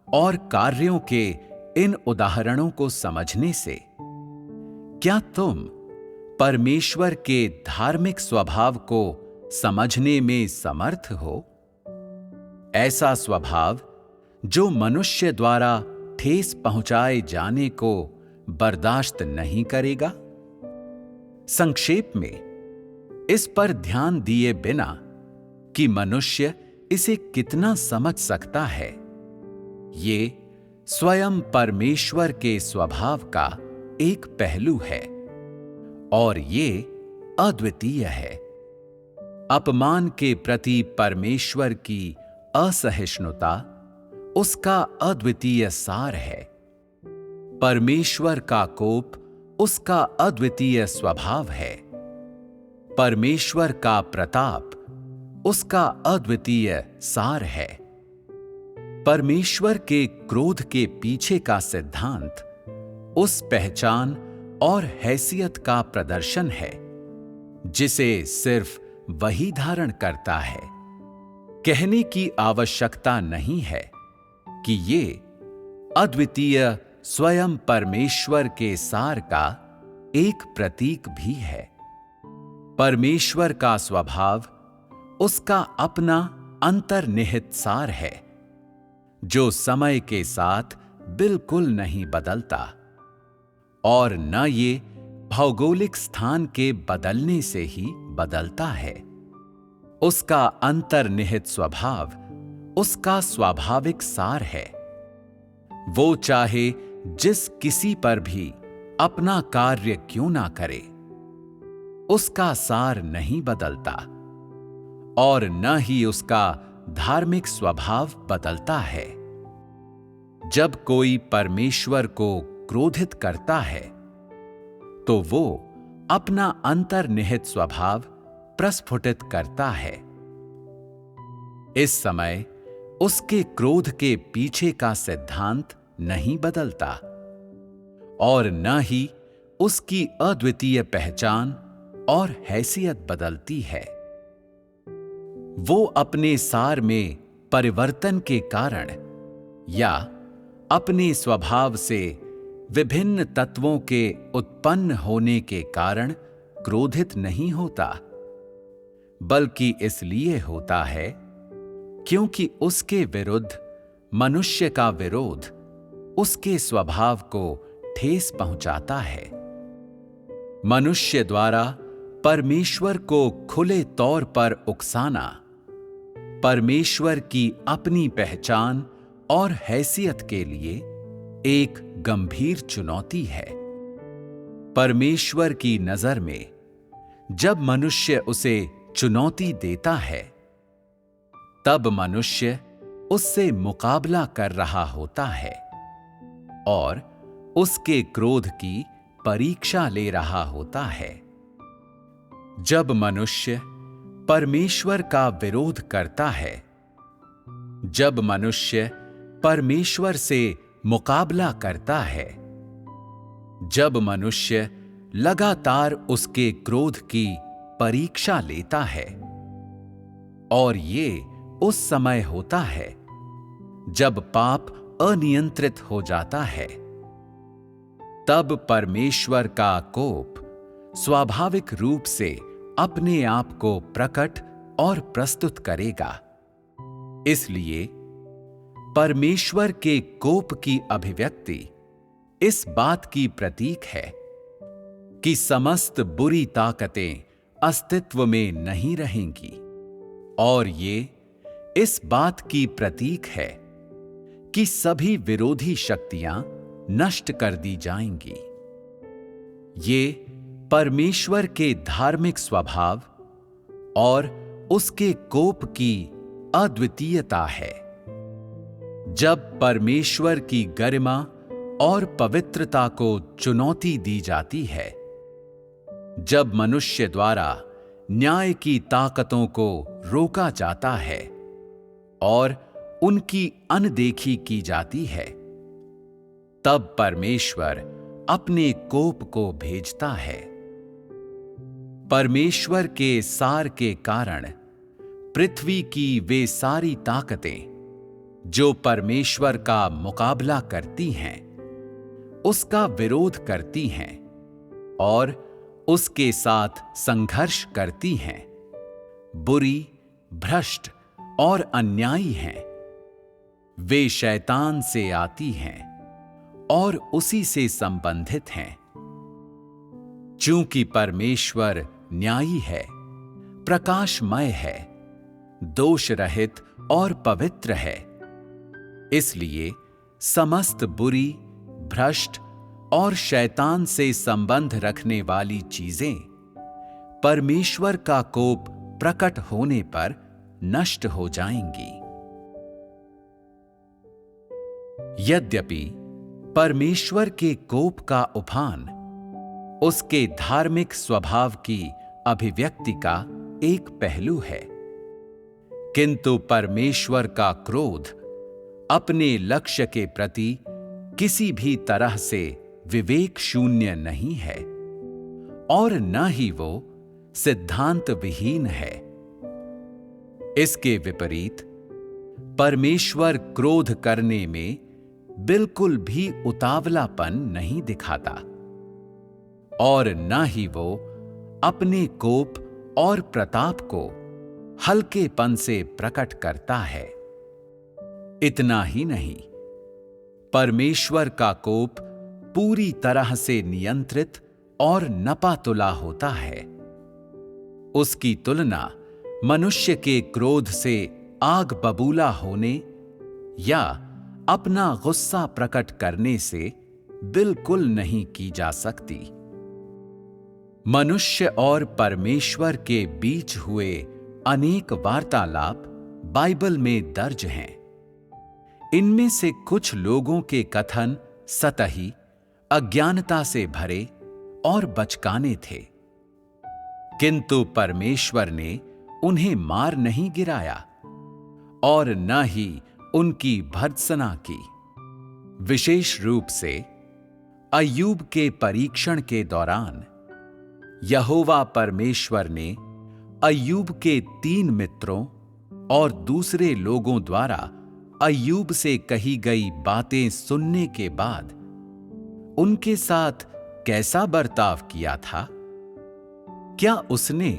और कार्यों के इन उदाहरणों को समझने से क्या तुम परमेश्वर के धार्मिक स्वभाव को समझने में समर्थ हो? ऐसा स्वभाव जो मनुष्य द्वारा ठेस पहुंचाए जाने को बर्दाश्त नहीं करेगा। संक्षेप में इस पर ध्यान दिए बिना कि मनुष्य इसे कितना समझ सकता है, ये स्वयं परमेश्वर के स्वभाव का एक पहलू है और ये अद्वितीय है। अपमान के प्रति परमेश्वर की असहिष्णुता उसका अद्वितीय सार है। परमेश्वर का कोप उसका अद्वितीय स्वभाव है। परमेश्वर का प्रताप उसका अद्वितीय सार है। परमेश्वर के क्रोध के पीछे का सिद्धांत उस पहचान और हैसियत का प्रदर्शन है जिसे सिर्फ वही धारण करता है। कहने की आवश्यकता नहीं है कि ये अद्वितीय स्वयं परमेश्वर के सार का एक प्रतीक भी है। परमेश्वर का स्वभाव उसका अपना अंतर्निहित सार है, जो समय के साथ बिल्कुल नहीं बदलता और न ये भौगोलिक स्थान के बदलने से ही बदलता है। उसका अंतर्निहित स्वभाव उसका स्वाभाविक सार है। वो चाहे जिस किसी पर भी अपना कार्य क्यों ना करे, उसका सार नहीं बदलता और न ही उसका धार्मिक स्वभाव बदलता है। जब कोई परमेश्वर को क्रोधित करता है तो वो अपना अंतर्निहित स्वभाव प्रस्फुटित करता है। इस समय उसके क्रोध के पीछे का सिद्धांत नहीं बदलता और न ही उसकी अद्वितीय पहचान और हैसियत बदलती है। वो अपने सार में परिवर्तन के कारण या अपने स्वभाव से विभिन्न तत्वों के उत्पन्न होने के कारण क्रोधित नहीं होता, बल्कि इसलिए होता है क्योंकि उसके विरुद्ध मनुष्य का विरोध उसके स्वभाव को ठेस पहुंचाता है। मनुष्य द्वारा परमेश्वर को खुले तौर पर उकसाना परमेश्वर की अपनी पहचान और हैसियत के लिए एक गंभीर चुनौती है। परमेश्वर की नजर में जब मनुष्य उसे चुनौती देता है, तब मनुष्य उससे मुकाबला कर रहा होता है और उसके क्रोध की परीक्षा ले रहा होता है। जब मनुष्य परमेश्वर का विरोध करता है, जब मनुष्य परमेश्वर से मुकाबला करता है, जब मनुष्य लगातार उसके क्रोध की परीक्षा लेता है, और ये उस समय होता है जब पाप अनियंत्रित हो जाता है, तब परमेश्वर का कोप स्वाभाविक रूप से अपने आप को प्रकट और प्रस्तुत करेगा। इसलिए परमेश्वर के कोप की अभिव्यक्ति इस बात की प्रतीक है कि समस्त बुरी ताकतें अस्तित्व में नहीं रहेंगी, और ये इस बात की प्रतीक है कि सभी विरोधी शक्तियां नष्ट कर दी जाएंगी। ये परमेश्वर के धार्मिक स्वभाव और उसके कोप की अद्वितीयता है। जब परमेश्वर की गरिमा और पवित्रता को चुनौती दी जाती है, जब मनुष्य द्वारा न्याय की ताकतों को रोका जाता है और उनकी अनदेखी की जाती है, तब परमेश्वर अपने कोप को भेजता है। परमेश्वर के सार के कारण पृथ्वी की वे सारी ताकतें जो परमेश्वर का मुकाबला करती हैं, उसका विरोध करती हैं और उसके साथ संघर्ष करती हैं, बुरी, भ्रष्ट और अन्यायी हैं। वे शैतान से आती हैं और उसी से संबंधित हैं। चूंकि परमेश्वर न्यायी है, प्रकाशमय है, दोष रहित और पवित्र है, इसलिए समस्त बुरी, भ्रष्ट और शैतान से संबंध रखने वाली चीजें परमेश्वर का कोप प्रकट होने पर नष्ट हो जाएंगी। यद्यपि परमेश्वर के कोप का उफान उसके धार्मिक स्वभाव की अभिव्यक्ति का एक पहलू है, किंतु परमेश्वर का क्रोध अपने लक्ष्य के प्रति किसी भी तरह से विवेक शून्य नहीं है और न ही वो सिद्धांत विहीन है। इसके विपरीत परमेश्वर क्रोध करने में बिल्कुल भी उतावलापन नहीं दिखाता और न ही वो अपने कोप और प्रताप को हल्केपन से प्रकट करता है। इतना ही नहीं, परमेश्वर का कोप पूरी तरह से नियंत्रित और नपातुला होता है। उसकी तुलना मनुष्य के क्रोध से आग बबूला होने या अपना गुस्सा प्रकट करने से बिल्कुल नहीं की जा सकती। मनुष्य और परमेश्वर के बीच हुए अनेक वार्तालाप बाइबल में दर्ज हैं। इनमें से कुछ लोगों के कथन सतही, अज्ञानता से भरे और बचकाने थे, किंतु परमेश्वर ने उन्हें मार नहीं गिराया और न ही उनकी भर्त्सना की। विशेष रूप से अय्यूब के परीक्षण के दौरान यहोवा परमेश्वर ने अय्यूब के 3 मित्रों और दूसरे लोगों द्वारा अय्यूब से कही गई बातें सुनने के बाद उनके साथ कैसा बर्ताव किया था? क्या उसने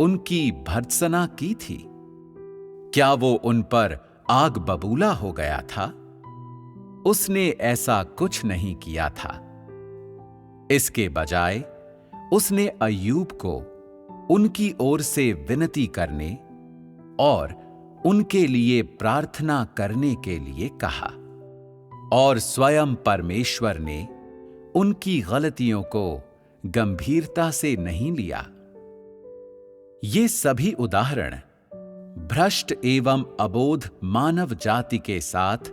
उनकी भर्त्सना की थी? क्या वो उन पर आग बबूला हो गया था? उसने ऐसा कुछ नहीं किया था। इसके बजाय उसने अय्यूब को उनकी ओर से विनती करने और उनके लिए प्रार्थना करने के लिए कहा और स्वयं परमेश्वर ने उनकी गलतियों को गंभीरता से नहीं लिया। ये सभी उदाहरण भ्रष्ट एवं अबोध मानव जाति के साथ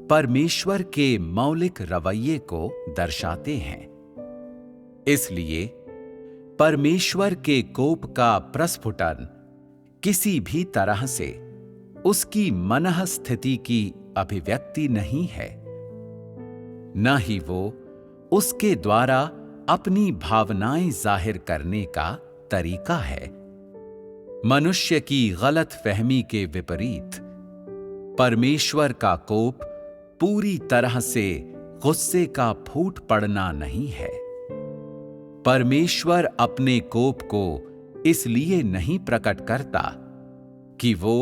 परमेश्वर के मौलिक रवैये को दर्शाते हैं। इसलिए परमेश्वर के कोप का प्रस्फुटन किसी भी तरह से उसकी मनः स्थिति की अभिव्यक्ति नहीं है, न ही वो उसके द्वारा अपनी भावनाएं जाहिर करने का तरीका है। मनुष्य की गलत फहमी के विपरीत परमेश्वर का कोप पूरी तरह से गुस्से का फूट पड़ना नहीं है। परमेश्वर अपने कोप को इसलिए नहीं प्रकट करता कि वो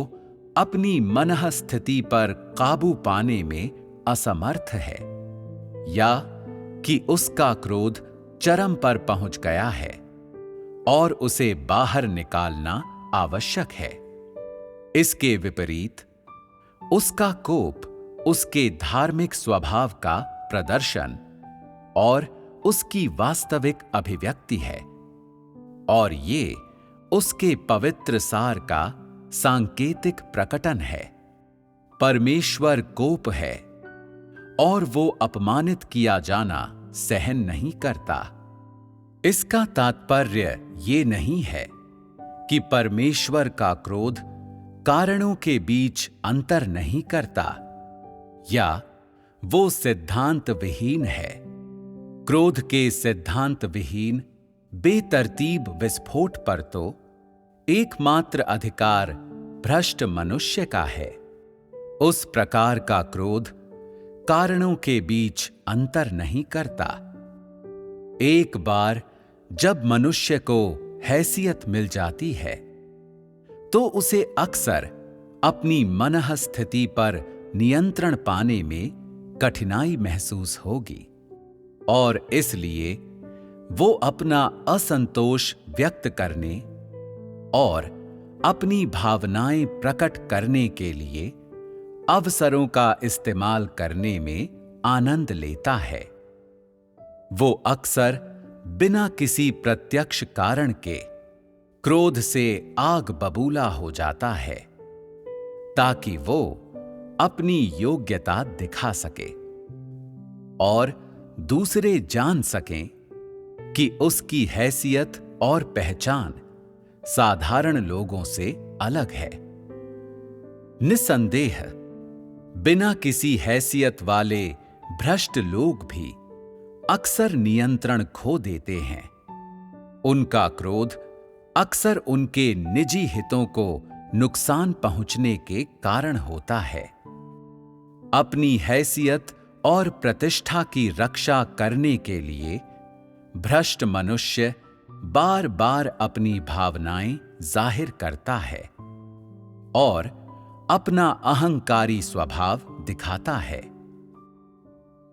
अपनी मनः स्थिति पर काबू पाने में असमर्थ है या कि उसका क्रोध चरम पर पहुंच गया है और उसे बाहर निकालना आवश्यक है। इसके विपरीत उसका कोप उसके धार्मिक स्वभाव का प्रदर्शन और उसकी वास्तविक अभिव्यक्ति है और ये उसके पवित्र सार का सांकेतिक प्रकटन है। परमेश्वर कोप है और वो अपमानित किया जाना सहन नहीं करता। इसका तात्पर्य ये नहीं है कि परमेश्वर का क्रोध कारणों के बीच अंतर नहीं करता या वो सिद्धांत विहीन है। क्रोध के सिद्धांत विहीन बेतरतीब विस्फोट पर तो एकमात्र अधिकार भ्रष्ट मनुष्य का है। उस प्रकार का क्रोध कारणों के बीच अंतर नहीं करता। एक बार जब मनुष्य को हैसियत मिल जाती है तो उसे अक्सर अपनी मनः स्थिति पर नियंत्रण पाने में कठिनाई महसूस होगी और इसलिए वो अपना असंतोष व्यक्त करने और अपनी भावनाएं प्रकट करने के लिए अवसरों का इस्तेमाल करने में आनंद लेता है। वो अक्सर बिना किसी प्रत्यक्ष कारण के क्रोध से आग बबूला हो जाता है ताकि वो अपनी योग्यता दिखा सके और दूसरे जान सकें कि उसकी हैसियत और पहचान साधारण लोगों से अलग है। निस्संदेह बिना किसी हैसियत वाले भ्रष्ट लोग भी अक्सर नियंत्रण खो देते हैं। उनका क्रोध अक्सर उनके निजी हितों को नुकसान पहुंचने के कारण होता है। अपनी हैसियत और प्रतिष्ठा की रक्षा करने के लिए भ्रष्ट मनुष्य बार बार अपनी भावनाएं जाहिर करता है और अपना अहंकारी स्वभाव दिखाता है।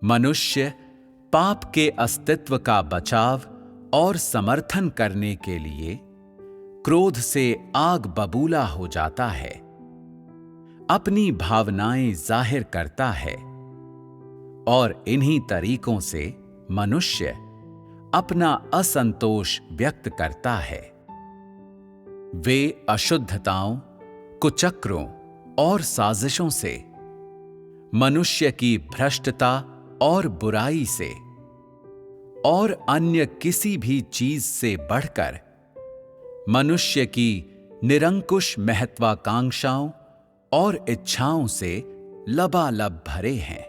मनुष्य पाप के अस्तित्व का बचाव और समर्थन करने के लिए क्रोध से आग बबूला हो जाता है, अपनी भावनाएं जाहिर करता है और इन्हीं तरीकों से मनुष्य अपना असंतोष व्यक्त करता है। वे अशुद्धताओं, कुचक्रों और साजिशों से, मनुष्य की भ्रष्टता और बुराई से और अन्य किसी भी चीज से बढ़कर मनुष्य की निरंकुश महत्वाकांक्षाओं और इच्छाओं से लबालब भरे हैं।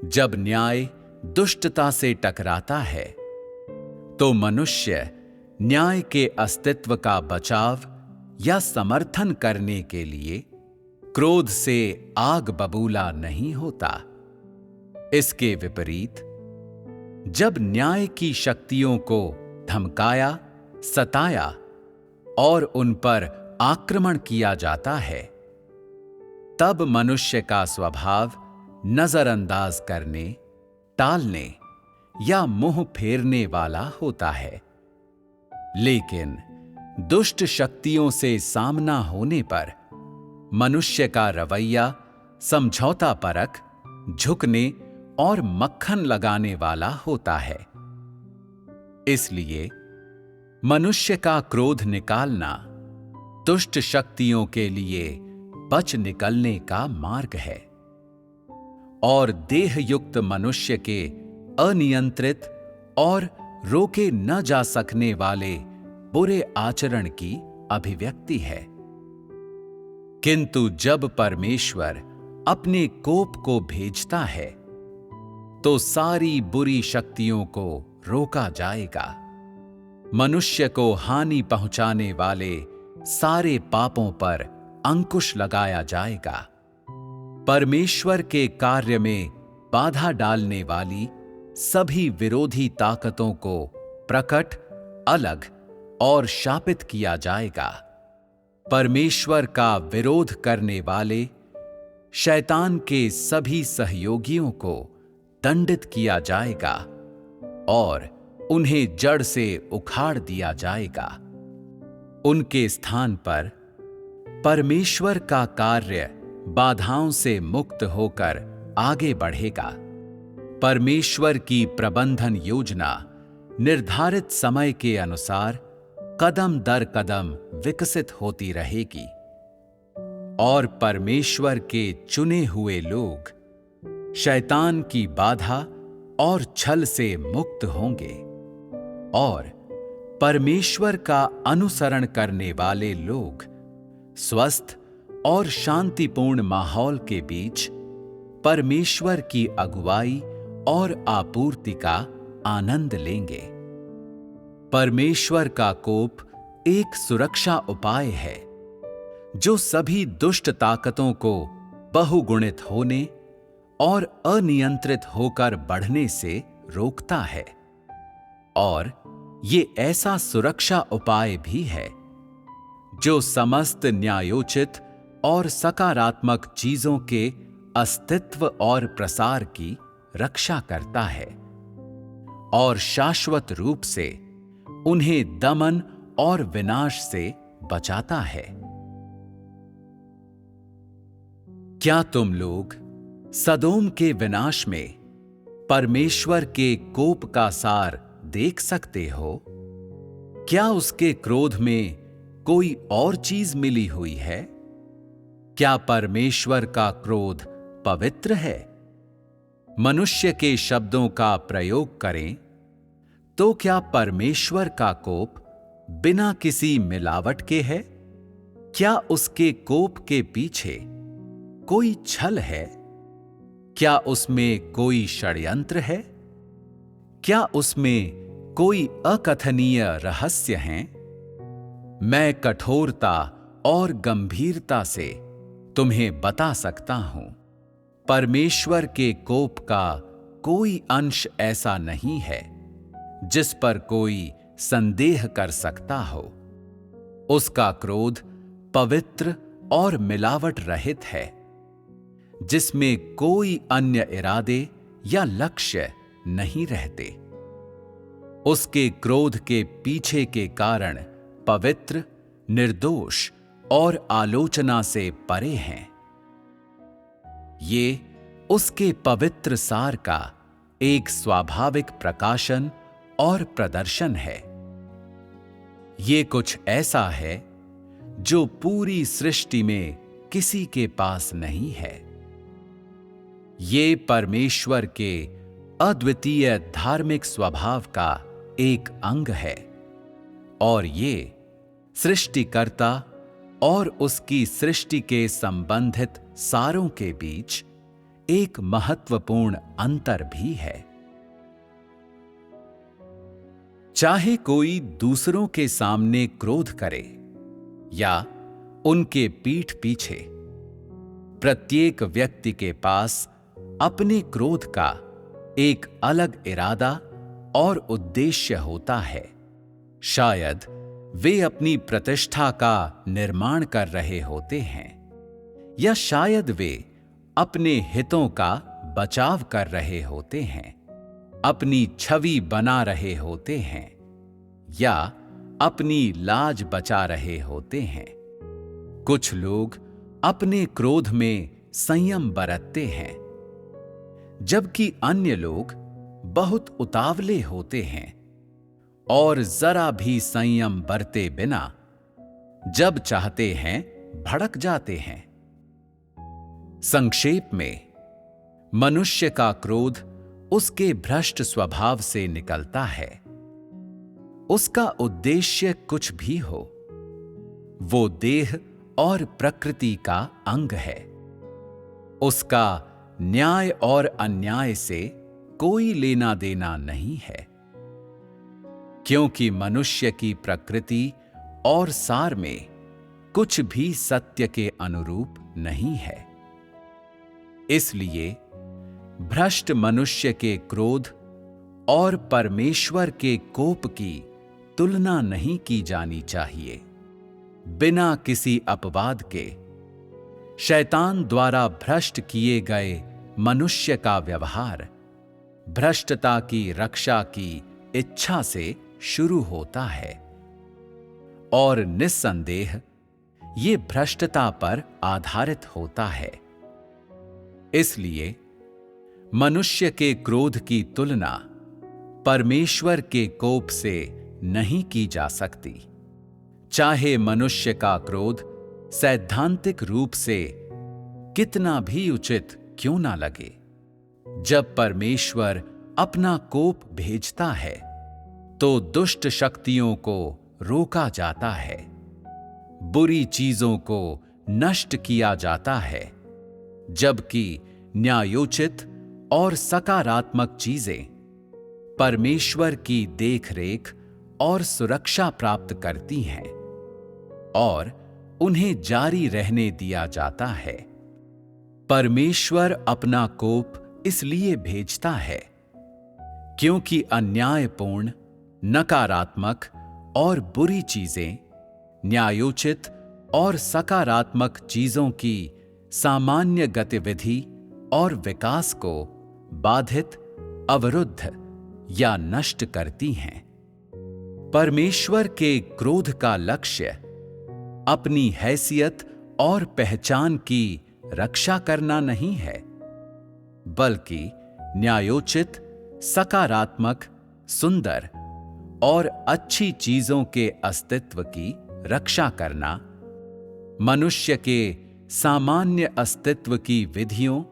जब न्याय दुष्टता से टकराता है तो मनुष्य न्याय के अस्तित्व का बचाव या समर्थन करने के लिए क्रोध से आग बबूला नहीं होता। इसके विपरीत जब न्याय की शक्तियों को धमकाया, सताया और उन पर आक्रमण किया जाता है, तब मनुष्य का स्वभाव नजरअंदाज करने, टालने या मुंह फेरने वाला होता है। लेकिन दुष्ट शक्तियों से सामना होने पर मनुष्य का रवैया समझौतापरक, झुकने और मक्खन लगाने वाला होता है। इसलिए मनुष्य का क्रोध निकालना दुष्ट शक्तियों के लिए बच निकलने का मार्ग है और देहयुक्त मनुष्य के अनियंत्रित और रोके न जा सकने वाले बुरे आचरण की अभिव्यक्ति है। किंतु जब परमेश्वर अपने कोप को भेजता है तो सारी बुरी शक्तियों को रोका जाएगा। मनुष्य को हानि पहुंचाने वाले सारे पापों पर अंकुश लगाया जाएगा। परमेश्वर के कार्य में बाधा डालने वाली सभी विरोधी ताकतों को प्रकट, अलग और शापित किया जाएगा। परमेश्वर का विरोध करने वाले शैतान के सभी सहयोगियों को दंडित किया जाएगा और उन्हें जड़ से उखाड़ दिया जाएगा। उनके स्थान पर परमेश्वर का कार्य बाधाओं से मुक्त होकर आगे बढ़ेगा। परमेश्वर की प्रबंधन योजना निर्धारित समय के अनुसार कदम दर कदम विकसित होती रहेगी और परमेश्वर के चुने हुए लोग शैतान की बाधा और छल से मुक्त होंगे और परमेश्वर का अनुसरण करने वाले लोग स्वस्थ और शांतिपूर्ण माहौल के बीच परमेश्वर की अगुवाई और आपूर्ति का आनंद लेंगे। परमेश्वर का कोप एक सुरक्षा उपाय है जो सभी दुष्ट ताकतों को बहुगुणित होने और अनियंत्रित होकर बढ़ने से रोकता है और ये ऐसा सुरक्षा उपाय भी है जो समस्त न्यायोचित और सकारात्मक चीजों के अस्तित्व और प्रसार की रक्षा करता है और शाश्वत रूप से उन्हें दमन और विनाश से बचाता है। क्या तुम लोग सदोम के विनाश में परमेश्वर के कोप का सार देख सकते हो? क्या उसके क्रोध में कोई और चीज मिली हुई है? क्या परमेश्वर का क्रोध पवित्र है? मनुष्य के शब्दों का प्रयोग करें तो क्या परमेश्वर का कोप बिना किसी मिलावट के है? क्या उसके कोप के पीछे कोई छल है? क्या उसमें कोई षड्यंत्र है? क्या उसमें कोई अकथनीय रहस्य है? मैं कठोरता और गंभीरता से तुम्हें बता सकता हूं, परमेश्वर के कोप का कोई अंश ऐसा नहीं है जिस पर कोई संदेह कर सकता हो। उसका क्रोध पवित्र और मिलावट रहित है, जिसमें कोई अन्य इरादे या लक्ष्य नहीं रहते। उसके क्रोध के पीछे के कारण पवित्र, निर्दोष और आलोचना से परे हैं। ये उसके पवित्र सार का एक स्वाभाविक प्रकाशन और प्रदर्शन है। ये कुछ ऐसा है जो पूरी सृष्टि में किसी के पास नहीं है। ये परमेश्वर के अद्वितीय धार्मिक स्वभाव का एक अंग है और ये सृष्टिकर्ता और उसकी सृष्टि के संबंधित सारों के बीच एक महत्वपूर्ण अंतर भी है। चाहे कोई दूसरों के सामने क्रोध करे या उनके पीठ पीछे, प्रत्येक व्यक्ति के पास अपने क्रोध का एक अलग इरादा और उद्देश्य होता है। शायद वे अपनी प्रतिष्ठा का निर्माण कर रहे होते हैं या शायद वे अपने हितों का बचाव कर रहे होते हैं, अपनी छवि बना रहे होते हैं या अपनी लाज बचा रहे होते हैं। कुछ लोग अपने क्रोध में संयम बरतते हैं, जबकि अन्य लोग बहुत उतावले होते हैं और जरा भी संयम बरते बिना जब चाहते हैं भड़क जाते हैं। संक्षेप में, मनुष्य का क्रोध उसके भ्रष्ट स्वभाव से निकलता है। उसका उद्देश्य कुछ भी हो, वो देह और प्रकृति का अंग है। उसका न्याय और अन्याय से कोई लेना देना नहीं है, क्योंकि मनुष्य की प्रकृति और सार में कुछ भी सत्य के अनुरूप नहीं है। इसलिए भ्रष्ट मनुष्य के क्रोध और परमेश्वर के कोप की तुलना नहीं की जानी चाहिए। बिना किसी अपवाद के शैतान द्वारा भ्रष्ट किए गए मनुष्य का व्यवहार भ्रष्टता की रक्षा की इच्छा से शुरू होता है और निस्संदेह ये भ्रष्टता पर आधारित होता है। इसलिए मनुष्य के क्रोध की तुलना परमेश्वर के कोप से नहीं की जा सकती, चाहे मनुष्य का क्रोध सैद्धांतिक रूप से कितना भी उचित क्यों ना लगे। जब परमेश्वर अपना कोप भेजता है तो दुष्ट शक्तियों को रोका जाता है, बुरी चीजों को नष्ट किया जाता है, जबकि न्यायोचित और सकारात्मक चीजें परमेश्वर की देखरेख और सुरक्षा प्राप्त करती हैं और उन्हें जारी रहने दिया जाता है। परमेश्वर अपना कोप इसलिए भेजता है क्योंकि अन्यायपूर्ण, नकारात्मक और बुरी चीजें न्यायोचित और सकारात्मक चीजों की सामान्य गतिविधि और विकास को बाधित, अवरुद्ध या नष्ट करती हैं। परमेश्वर के क्रोध का लक्ष्य अपनी हैसियत और पहचान की रक्षा करना नहीं है, बल्कि न्यायोचित, सकारात्मक, सुंदर और अच्छी चीजों के अस्तित्व की रक्षा करना, मनुष्य के सामान्य अस्तित्व की विधियों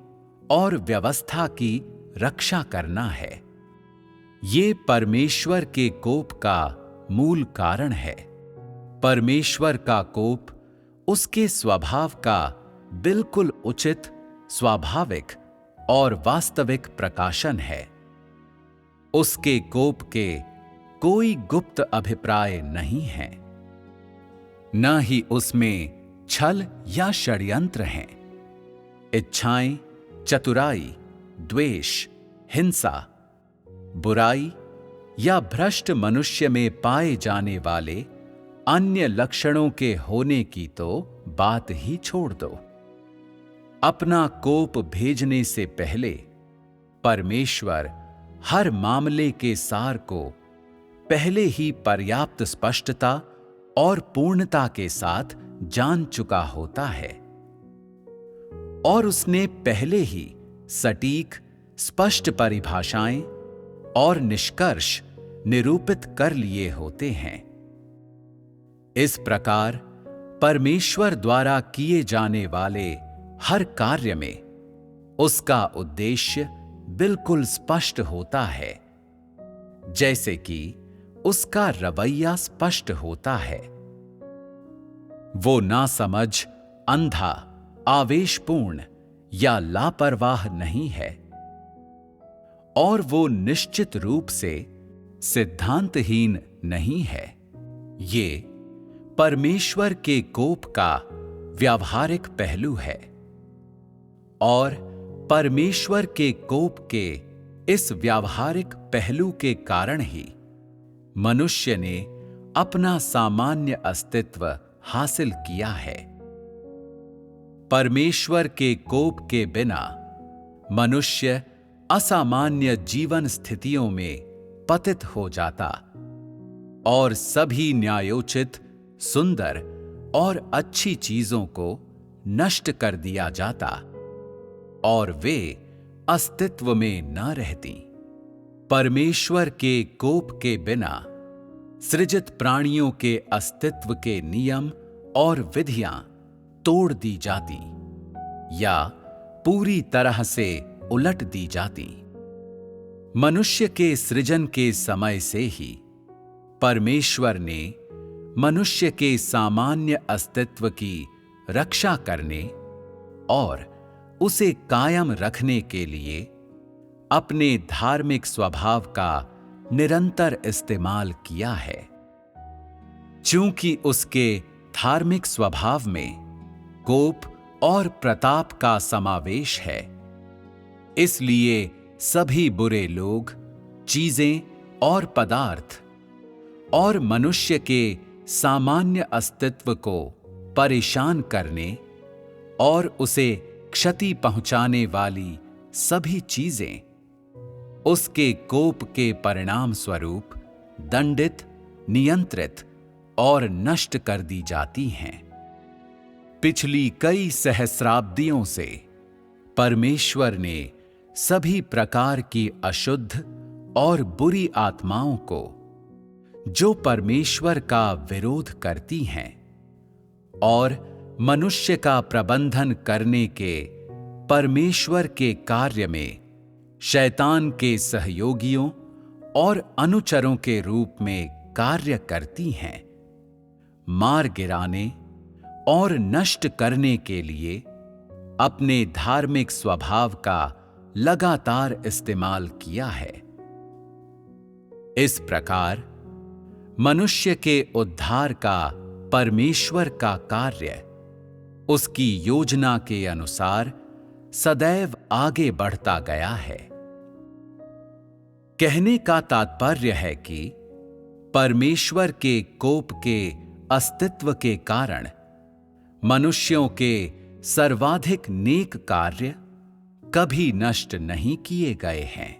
और व्यवस्था की रक्षा करना है। ये परमेश्वर के कोप का मूल कारण है। परमेश्वर का कोप उसके स्वभाव का बिल्कुल उचित, स्वाभाविक और वास्तविक प्रकाशन है। उसके कोप के कोई गुप्त अभिप्राय नहीं है, न ही उसमें छल या षड्यंत्र हैं। इच्छाएं, चतुराई, द्वेष, हिंसा, बुराई या भ्रष्ट मनुष्य में पाए जाने वाले अन्य लक्षणों के होने की तो बात ही छोड़ दो। अपना कोप भेजने से पहले परमेश्वर हर मामले के सार को पहले ही पर्याप्त स्पष्टता और पूर्णता के साथ जान चुका होता है और उसने पहले ही सटीक, स्पष्ट परिभाषाएं और निष्कर्ष निरूपित कर लिए होते हैं। इस प्रकार परमेश्वर द्वारा किए जाने वाले हर कार्य में उसका उद्देश्य बिल्कुल स्पष्ट होता है, जैसे कि उसका रवैया स्पष्ट होता है। वो नासमझ, अंधा, आवेशपूर्ण या लापरवाह नहीं है और वो निश्चित रूप से सिद्धांतहीन नहीं है। ये परमेश्वर के कोप का व्यावहारिक पहलू है और परमेश्वर के कोप के इस व्यावहारिक पहलू के कारण ही मनुष्य ने अपना सामान्य अस्तित्व हासिल किया है। परमेश्वर के कोप के बिना मनुष्य असामान्य जीवन स्थितियों में पतित हो जाता और सभी न्यायोचित, सुंदर और अच्छी चीजों को नष्ट कर दिया जाता और वे अस्तित्व में न रहती। परमेश्वर के कोप के बिना सृजित प्राणियों के अस्तित्व के नियम और विधियां तोड़ दी जाती या पूरी तरह से उलट दी जाती। मनुष्य के सृजन के समय से ही परमेश्वर ने मनुष्य के सामान्य अस्तित्व की रक्षा करने और उसे कायम रखने के लिए अपने धार्मिक स्वभाव का निरंतर इस्तेमाल किया है। चूंकि उसके धार्मिक स्वभाव में कोप और प्रताप का समावेश है, इसलिए सभी बुरे लोग, चीजें और पदार्थ और मनुष्य के सामान्य अस्तित्व को परेशान करने और उसे क्षति पहुंचाने वाली सभी चीजें उसके कोप के परिणाम स्वरूप दंडित, नियंत्रित और नष्ट कर दी जाती हैं। पिछली कई सहस्राब्दियों से परमेश्वर ने सभी प्रकार की अशुद्ध और बुरी आत्माओं को, जो परमेश्वर का विरोध करती हैं और मनुष्य का प्रबंधन करने के परमेश्वर के कार्य में शैतान के सहयोगियों और अनुचरों के रूप में कार्य करती हैं, मार गिराने और नष्ट करने के लिए अपने धार्मिक स्वभाव का लगातार इस्तेमाल किया है। इस प्रकार मनुष्य के उद्धार का परमेश्वर का कार्य उसकी योजना के अनुसार सदैव आगे बढ़ता गया है। कहने का तात्पर्य है कि परमेश्वर के कोप के अस्तित्व के कारण मनुष्यों के सर्वाधिक नेक कार्य कभी नष्ट नहीं किए गए हैं।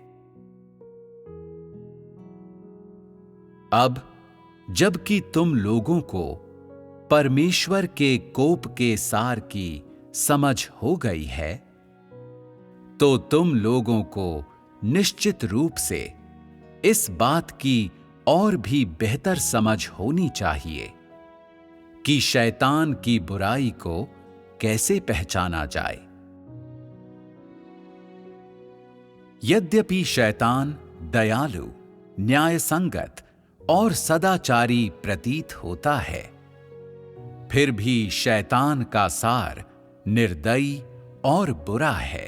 अब जबकि तुम लोगों को परमेश्वर के कोप के सार की समझ हो गई है, तो तुम लोगों को निश्चित रूप से इस बात की और भी बेहतर समझ होनी चाहिए कि शैतान की बुराई को कैसे पहचाना जाए। यद्यपि शैतान दयालु, न्यायसंगत और सदाचारी प्रतीत होता है, फिर भी शैतान का सार निर्दयी और बुरा है।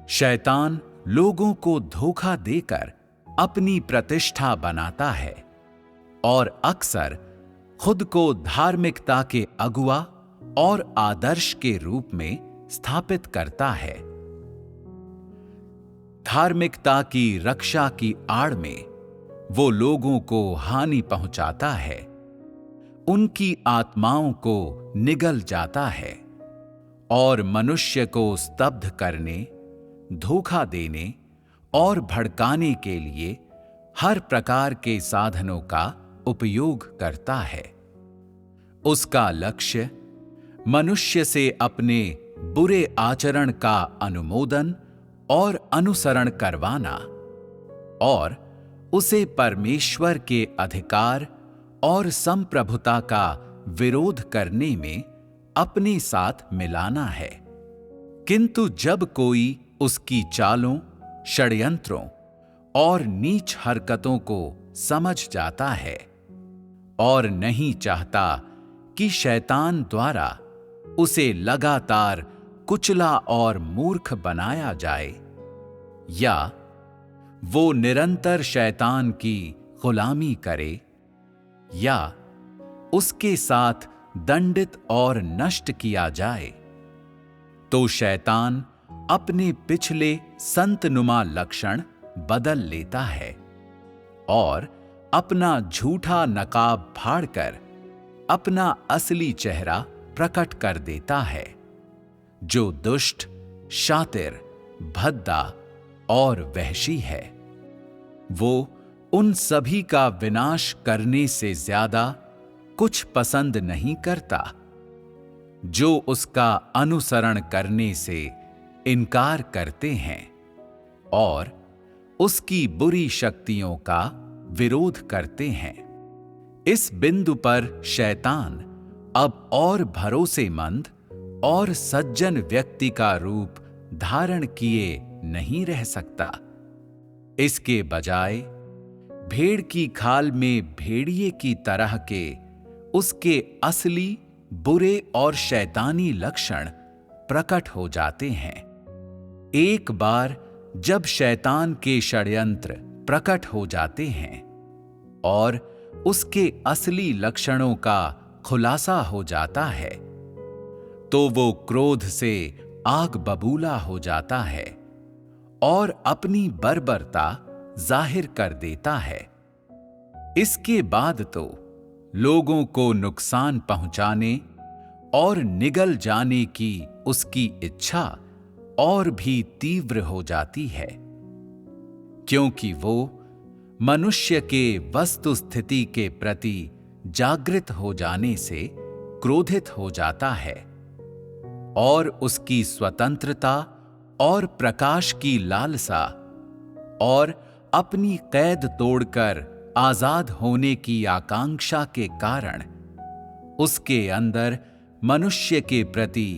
शैतान लोगों को धोखा देकर अपनी प्रतिष्ठा बनाता है और अक्सर खुद को धार्मिकता के अगुवा और आदर्श के रूप में स्थापित करता है। धार्मिकता की रक्षा की आड़ में वो लोगों को हानि पहुंचाता है, उनकी आत्माओं को निगल जाता है और मनुष्य को स्तब्ध करने, धोखा देने और भड़काने के लिए हर प्रकार के साधनों का उपयोग करता है। उसका लक्ष्य मनुष्य से अपने बुरे आचरण का अनुमोदन और अनुसरण करवाना और उसे परमेश्वर के अधिकार और संप्रभुता का विरोध करने में अपने साथ मिलाना है। किंतु जब कोई उसकी चालों, षड्यंत्रों और नीच हरकतों को समझ जाता है और नहीं चाहता कि शैतान द्वारा उसे लगातार कुचला और मूर्ख बनाया जाए, या वो निरंतर शैतान की गुलामी करे, या उसके साथ दंडित और नष्ट किया जाए, तो शैतान अपने पिछले संतनुमा लक्षण बदल लेता है और अपना झूठा नकाब फाड़कर अपना असली चेहरा प्रकट कर देता है, जो दुष्ट, शातिर, भद्दा और वहशी है। वो उन सभी का विनाश करने से ज्यादा कुछ पसंद नहीं करता जो उसका अनुसरण करने से इनकार करते हैं और उसकी बुरी शक्तियों का विरोध करते हैं। इस बिंदु पर शैतान अब और भरोसेमंद और सज्जन व्यक्ति का रूप धारण किए नहीं रह सकता। इसके बजाय भेड़ की खाल में भेड़िए की तरह के उसके असली बुरे और शैतानी लक्षण प्रकट हो जाते हैं। एक बार जब शैतान के षड्यंत्र प्रकट हो जाते हैं और उसके असली लक्षणों का खुलासा हो जाता है, तो वो क्रोध से आग बबूला हो जाता है और अपनी बर्बरता जाहिर कर देता है। इसके बाद तो लोगों को नुकसान पहुंचाने और निगल जाने की उसकी इच्छा और भी तीव्र हो जाती है, क्योंकि वो मनुष्य के वस्तु स्थिति के प्रति जागृत हो जाने से क्रोधित हो जाता है और उसकी स्वतंत्रता और प्रकाश की लालसा और अपनी कैद तोड़कर आजाद होने की आकांक्षा के कारण उसके अंदर मनुष्य के प्रति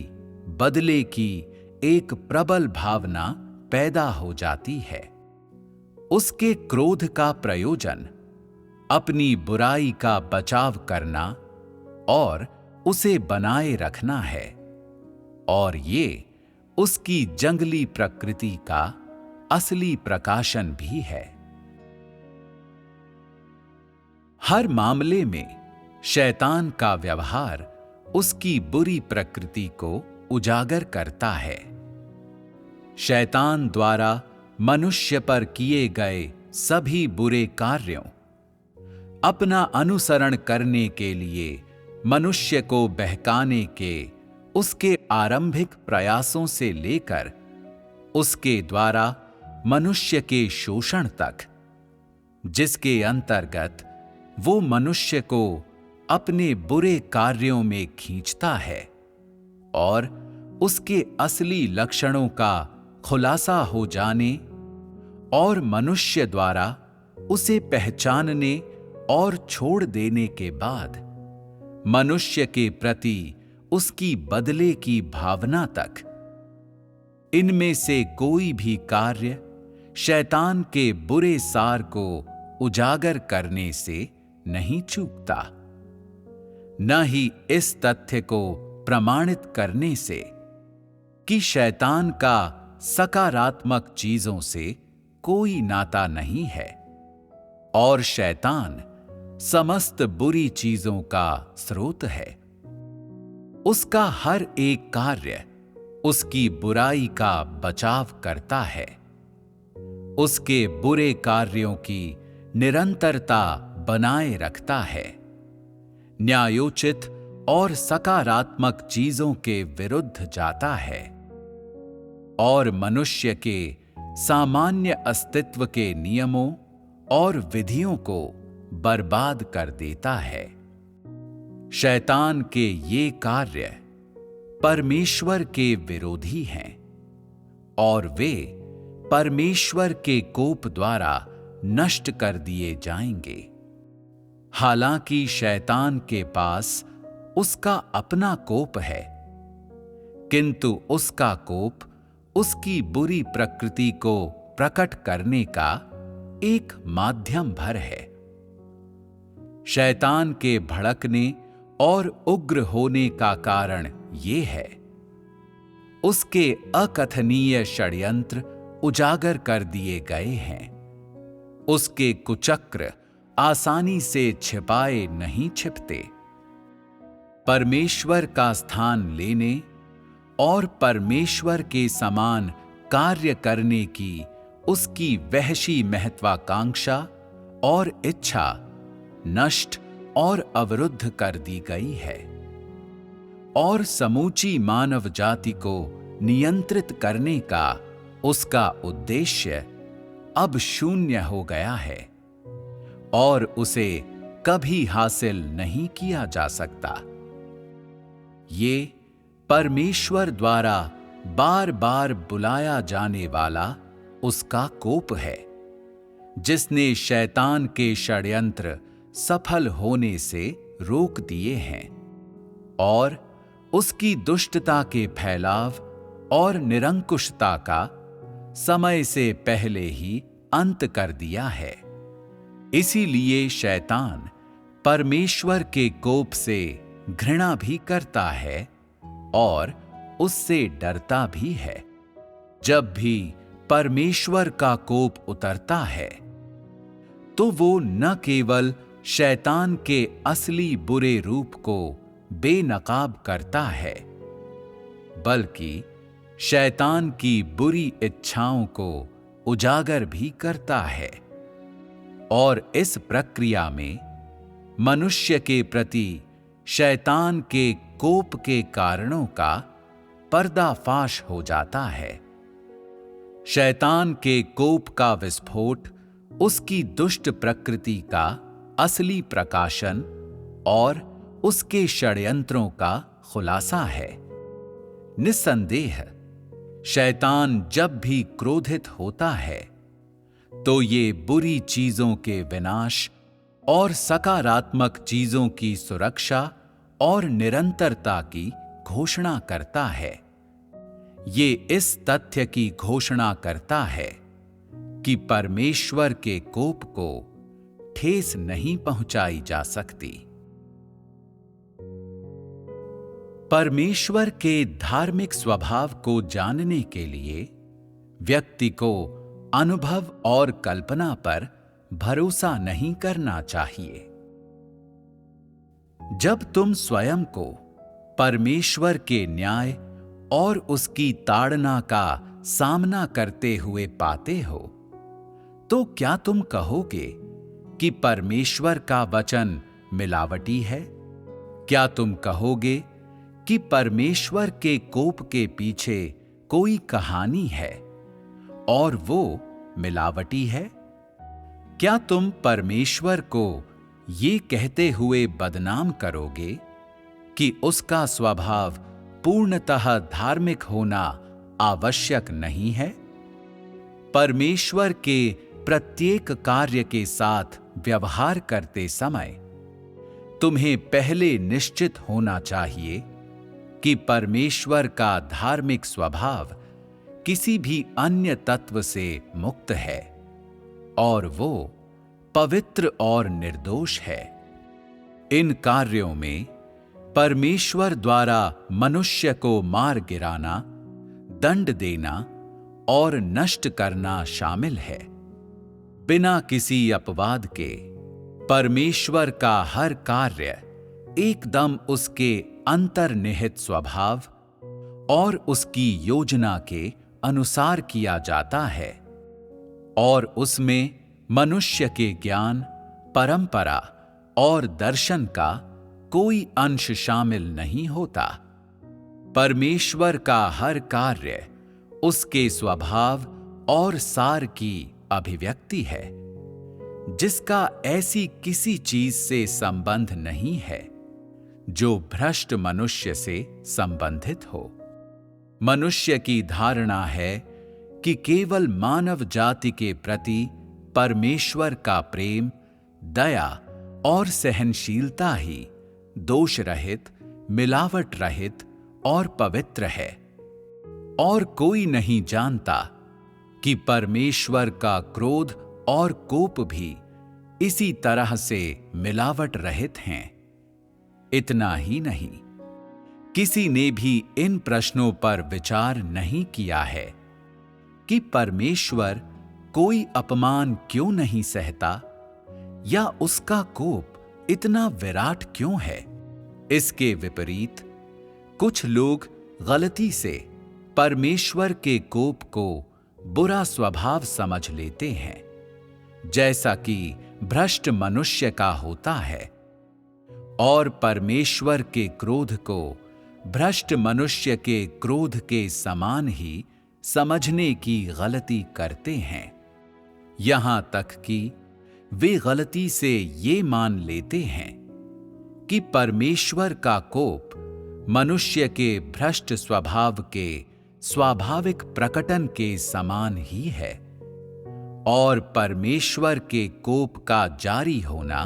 बदले की एक प्रबल भावना पैदा हो जाती है। उसके क्रोध का प्रयोजन अपनी बुराई का बचाव करना और उसे बनाए रखना है, और ये उसकी जंगली प्रकृति का असली प्रकाशन भी है। हर मामले में शैतान का व्यवहार उसकी बुरी प्रकृति को उजागर करता है। शैतान द्वारा मनुष्य पर किए गए सभी बुरे कार्यों, अपना अनुसरण करने के लिए मनुष्य को बहकाने के उसके आरंभिक प्रयासों से लेकर उसके द्वारा मनुष्य के शोषण तक, जिसके अंतर्गत वो मनुष्य को अपने बुरे कार्यों में खींचता है और उसके असली लक्षणों का खुलासा हो जाने और मनुष्य द्वारा उसे पहचानने और छोड़ देने के बाद मनुष्य के प्रति उसकी बदले की भावना तक, इनमें से कोई भी कार्य शैतान के बुरे सार को उजागर करने से नहीं चूकता, न ही इस तथ्य को प्रमाणित करने से कि शैतान का सकारात्मक चीजों से कोई नाता नहीं है और शैतान समस्त बुरी चीजों का स्रोत है। उसका हर एक कार्य उसकी बुराई का बचाव करता है। उसके बुरे कार्यों की निरंतरता बनाए रखता है। न्यायोचित और सकारात्मक चीजों के विरुद्ध जाता है और मनुष्य के सामान्य अस्तित्व के नियमों और विधियों को बर्बाद कर देता है। शैतान के ये कार्य परमेश्वर के विरोधी हैं और वे परमेश्वर के कोप द्वारा नष्ट कर दिए जाएंगे। हालांकि शैतान के पास उसका अपना कोप है, किंतु उसका कोप उसकी बुरी प्रकृति को प्रकट करने का एक माध्यम भर है। शैतान के भड़कने और उग्र होने का कारण ये है, उसके अकथनीय षड्यंत्र उजागर कर दिए गए हैं। उसके कुचक्र आसानी से छिपाए नहीं छिपते। परमेश्वर का स्थान लेने और परमेश्वर के समान कार्य करने की उसकी वहशी महत्वाकांक्षा और इच्छा नष्ट और अवरुद्ध कर दी गई है और समूची मानव जाति को नियंत्रित करने का उसका उद्देश्य अब शून्य हो गया है और उसे कभी हासिल नहीं किया जा सकता। ये परमेश्वर द्वारा बार बार बुलाया जाने वाला उसका कोप है, जिसने शैतान के षड्यंत्र सफल होने से रोक दिए हैं और उसकी दुष्टता के फैलाव और निरंकुशता का समय से पहले ही अंत कर दिया है। इसीलिए शैतान परमेश्वर के कोप से घृणा भी करता है और उससे डरता भी है। जब भी परमेश्वर का कोप उतरता है तो वो न केवल शैतान के असली बुरे रूप को बेनकाब करता है, बल्कि शैतान की बुरी इच्छाओं को उजागर भी करता है और इस प्रक्रिया में मनुष्य के प्रति शैतान के कोप के कारणों का पर्दाफाश हो जाता है। शैतान के कोप का विस्फोट उसकी दुष्ट प्रकृति का असली प्रकाशन और उसके षड्यंत्रों का खुलासा है। निस्संदेह शैतान जब भी क्रोधित होता है तो ये बुरी चीजों के विनाश और सकारात्मक चीजों की सुरक्षा और निरंतरता की घोषणा करता है। ये इस तथ्य की घोषणा करता है कि परमेश्वर के कोप को ठेस नहीं पहुंचाई जा सकती। परमेश्वर के धार्मिक स्वभाव को जानने के लिए व्यक्ति को अनुभव और कल्पना पर भरोसा नहीं करना चाहिए। जब तुम स्वयं को परमेश्वर के न्याय और उसकी ताड़ना का सामना करते हुए पाते हो, तो क्या तुम कहोगे कि परमेश्वर का वचन मिलावटी है? क्या तुम कहोगे कि परमेश्वर के कोप के पीछे कोई कहानी है और वो मिलावटी है? क्या तुम परमेश्वर को ये कहते हुए बदनाम करोगे कि उसका स्वभाव पूर्णतः धार्मिक होना आवश्यक नहीं है? परमेश्वर के प्रत्येक कार्य के साथ व्यवहार करते समय तुम्हें पहले निश्चित होना चाहिए कि परमेश्वर का धार्मिक स्वभाव किसी भी अन्य तत्व से मुक्त है और वो पवित्र और निर्दोष है। इन कार्यों में परमेश्वर द्वारा मनुष्य को मार गिराना, दंड देना और नष्ट करना शामिल है। बिना किसी अपवाद के परमेश्वर का हर कार्य एकदम उसके अंतर्निहित स्वभाव और उसकी योजना के अनुसार किया जाता है और उसमें मनुष्य के ज्ञान, परंपरा और दर्शन का कोई अंश शामिल नहीं होता। परमेश्वर का हर कार्य उसके स्वभाव और सार की अभिव्यक्ति है, जिसका ऐसी किसी चीज से संबंध नहीं है जो भ्रष्ट मनुष्य से संबंधित हो। मनुष्य की धारणा है कि केवल मानव जाति के प्रति परमेश्वर का प्रेम, दया और सहनशीलता ही दोष रहित, मिलावट रहित और पवित्र है, और कोई नहीं जानता कि परमेश्वर का क्रोध और कोप भी इसी तरह से मिलावट रहित हैं। इतना ही नहीं, किसी ने भी इन प्रश्नों पर विचार नहीं किया है कि परमेश्वर कोई अपमान क्यों नहीं सहता या उसका कोप इतना विराट क्यों है। इसके विपरीत कुछ लोग गलती से परमेश्वर के कोप को बुरा स्वभाव समझ लेते हैं, जैसा कि भ्रष्ट मनुष्य का होता है, और परमेश्वर के क्रोध को भ्रष्ट मनुष्य के क्रोध के समान ही समझने की गलती करते हैं। यहां तक कि वे गलती से ये मान लेते हैं कि परमेश्वर का कोप मनुष्य के भ्रष्ट स्वभाव के स्वाभाविक प्रकटन के समान ही है, और परमेश्वर के कोप का जारी होना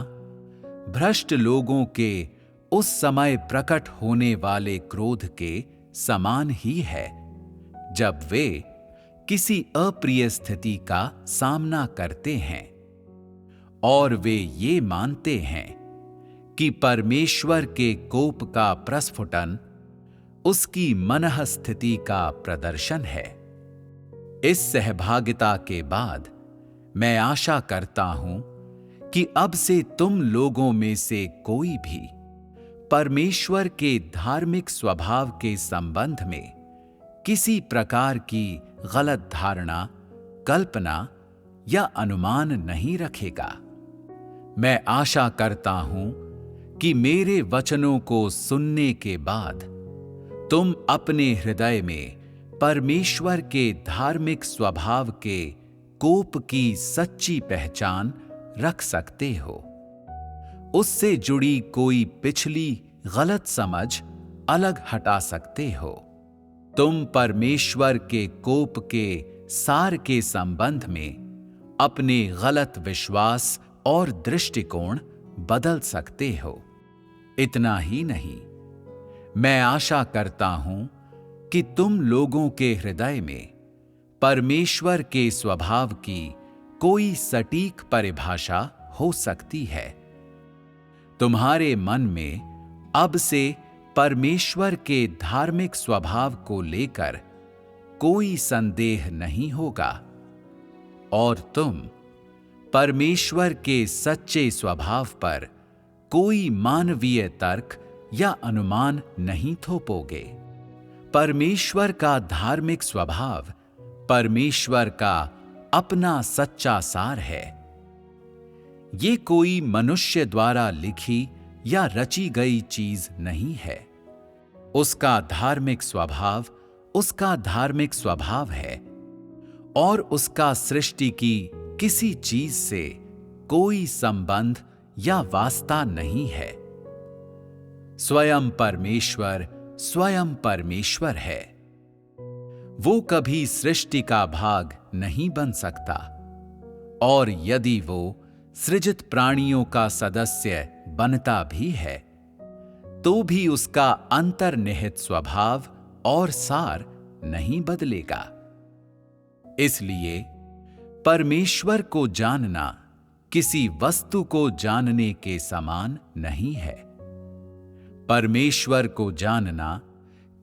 भ्रष्ट लोगों के उस समय प्रकट होने वाले क्रोध के समान ही है, जब वे किसी अप्रिय स्थिति का सामना करते हैं और वे ये मानते हैं कि परमेश्वर के कोप का प्रस्फुटन उसकी मनः स्थिति का प्रदर्शन है। इस सहभागिता के बाद मैं आशा करता हूं कि अब से तुम लोगों में से कोई भी परमेश्वर के धार्मिक स्वभाव के संबंध में किसी प्रकार की गलत धारणा, कल्पना या अनुमान नहीं रखेगा। मैं आशा करता हूं कि मेरे वचनों को सुनने के बाद तुम अपने हृदय में परमेश्वर के धार्मिक स्वभाव के कोप की सच्ची पहचान रख सकते हो। उससे जुड़ी कोई पिछली गलत समझ अलग हटा सकते हो। तुम परमेश्वर के कोप के सार के संबंध में अपने गलत विश्वास और दृष्टिकोण बदल सकते हो। इतना ही नहीं, मैं आशा करता हूं कि तुम लोगों के हृदय में परमेश्वर के स्वभाव की कोई सटीक परिभाषा हो सकती है। तुम्हारे मन में अब से परमेश्वर के धार्मिक स्वभाव को लेकर कोई संदेह नहीं होगा, और तुम परमेश्वर के सच्चे स्वभाव पर कोई मानवीय तर्क या अनुमान नहीं थोपोगे। परमेश्वर का धार्मिक स्वभाव परमेश्वर का अपना सच्चा सार है। ये कोई मनुष्य द्वारा लिखी या रची गई चीज नहीं है। उसका धार्मिक स्वभाव उसका धार्मिक स्वभाव है, और उसका सृष्टि की किसी चीज से कोई संबंध या वास्ता नहीं है। स्वयं परमेश्वर है। वो कभी सृष्टि का भाग नहीं बन सकता, और यदि वो सृजित प्राणियों का सदस्य बनता भी है, तो भी उसका अंतर्निहित स्वभाव और सार नहीं बदलेगा। इसलिए परमेश्वर को जानना किसी वस्तु को जानने के समान नहीं है। परमेश्वर को जानना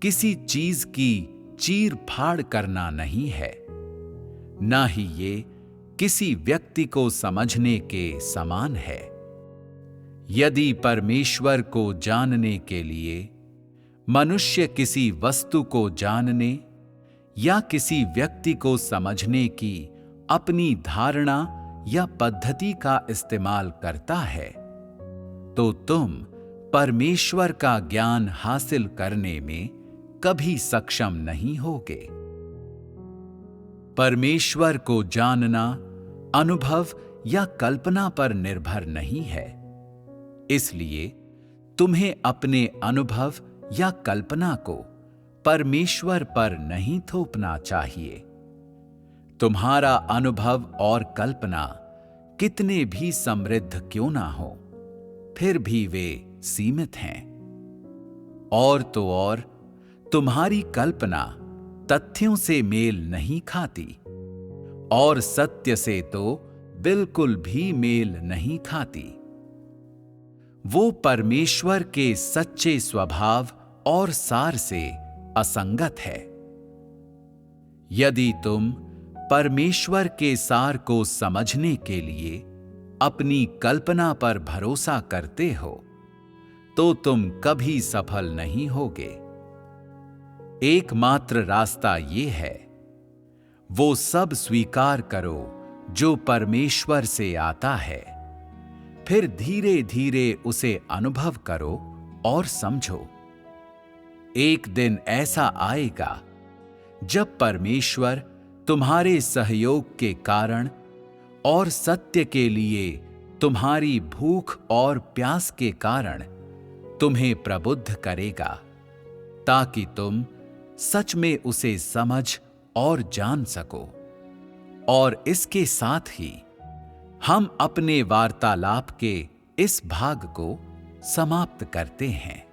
किसी चीज की चीर फाड़ करना नहीं है, ना ही ये किसी व्यक्ति को समझने के समान है। यदि परमेश्वर को जानने के लिए मनुष्य किसी वस्तु को जानने या किसी व्यक्ति को समझने की अपनी धारणा या पद्धति का इस्तेमाल करता है, तो तुम परमेश्वर का ज्ञान हासिल करने में कभी सक्षम नहीं होगे। परमेश्वर को जानना अनुभव या कल्पना पर निर्भर नहीं है, इसलिए तुम्हें अपने अनुभव या कल्पना को परमेश्वर पर नहीं थोपना चाहिए। तुम्हारा अनुभव और कल्पना कितने भी समृद्ध क्यों ना हो, फिर भी वे सीमित हैं। और तो और तुम्हारी कल्पना तथ्यों से मेल नहीं खाती और सत्य से तो बिल्कुल भी मेल नहीं खाती। वो परमेश्वर के सच्चे स्वभाव और सार से असंगत है। यदि तुम परमेश्वर के सार को समझने के लिए अपनी कल्पना पर भरोसा करते हो, तो तुम कभी सफल नहीं होगे। एकमात्र रास्ता ये है, वो सब स्वीकार करो जो परमेश्वर से आता है, फिर धीरे धीरे उसे अनुभव करो और समझो। एक दिन ऐसा आएगा जब परमेश्वर तुम्हारे सहयोग के कारण और सत्य के लिए तुम्हारी भूख और प्यास के कारण तुम्हें प्रबुद्ध करेगा, ताकि तुम सच में उसे समझ और जान सको। और इसके साथ ही हम अपने वार्तालाप के इस भाग को समाप्त करते हैं।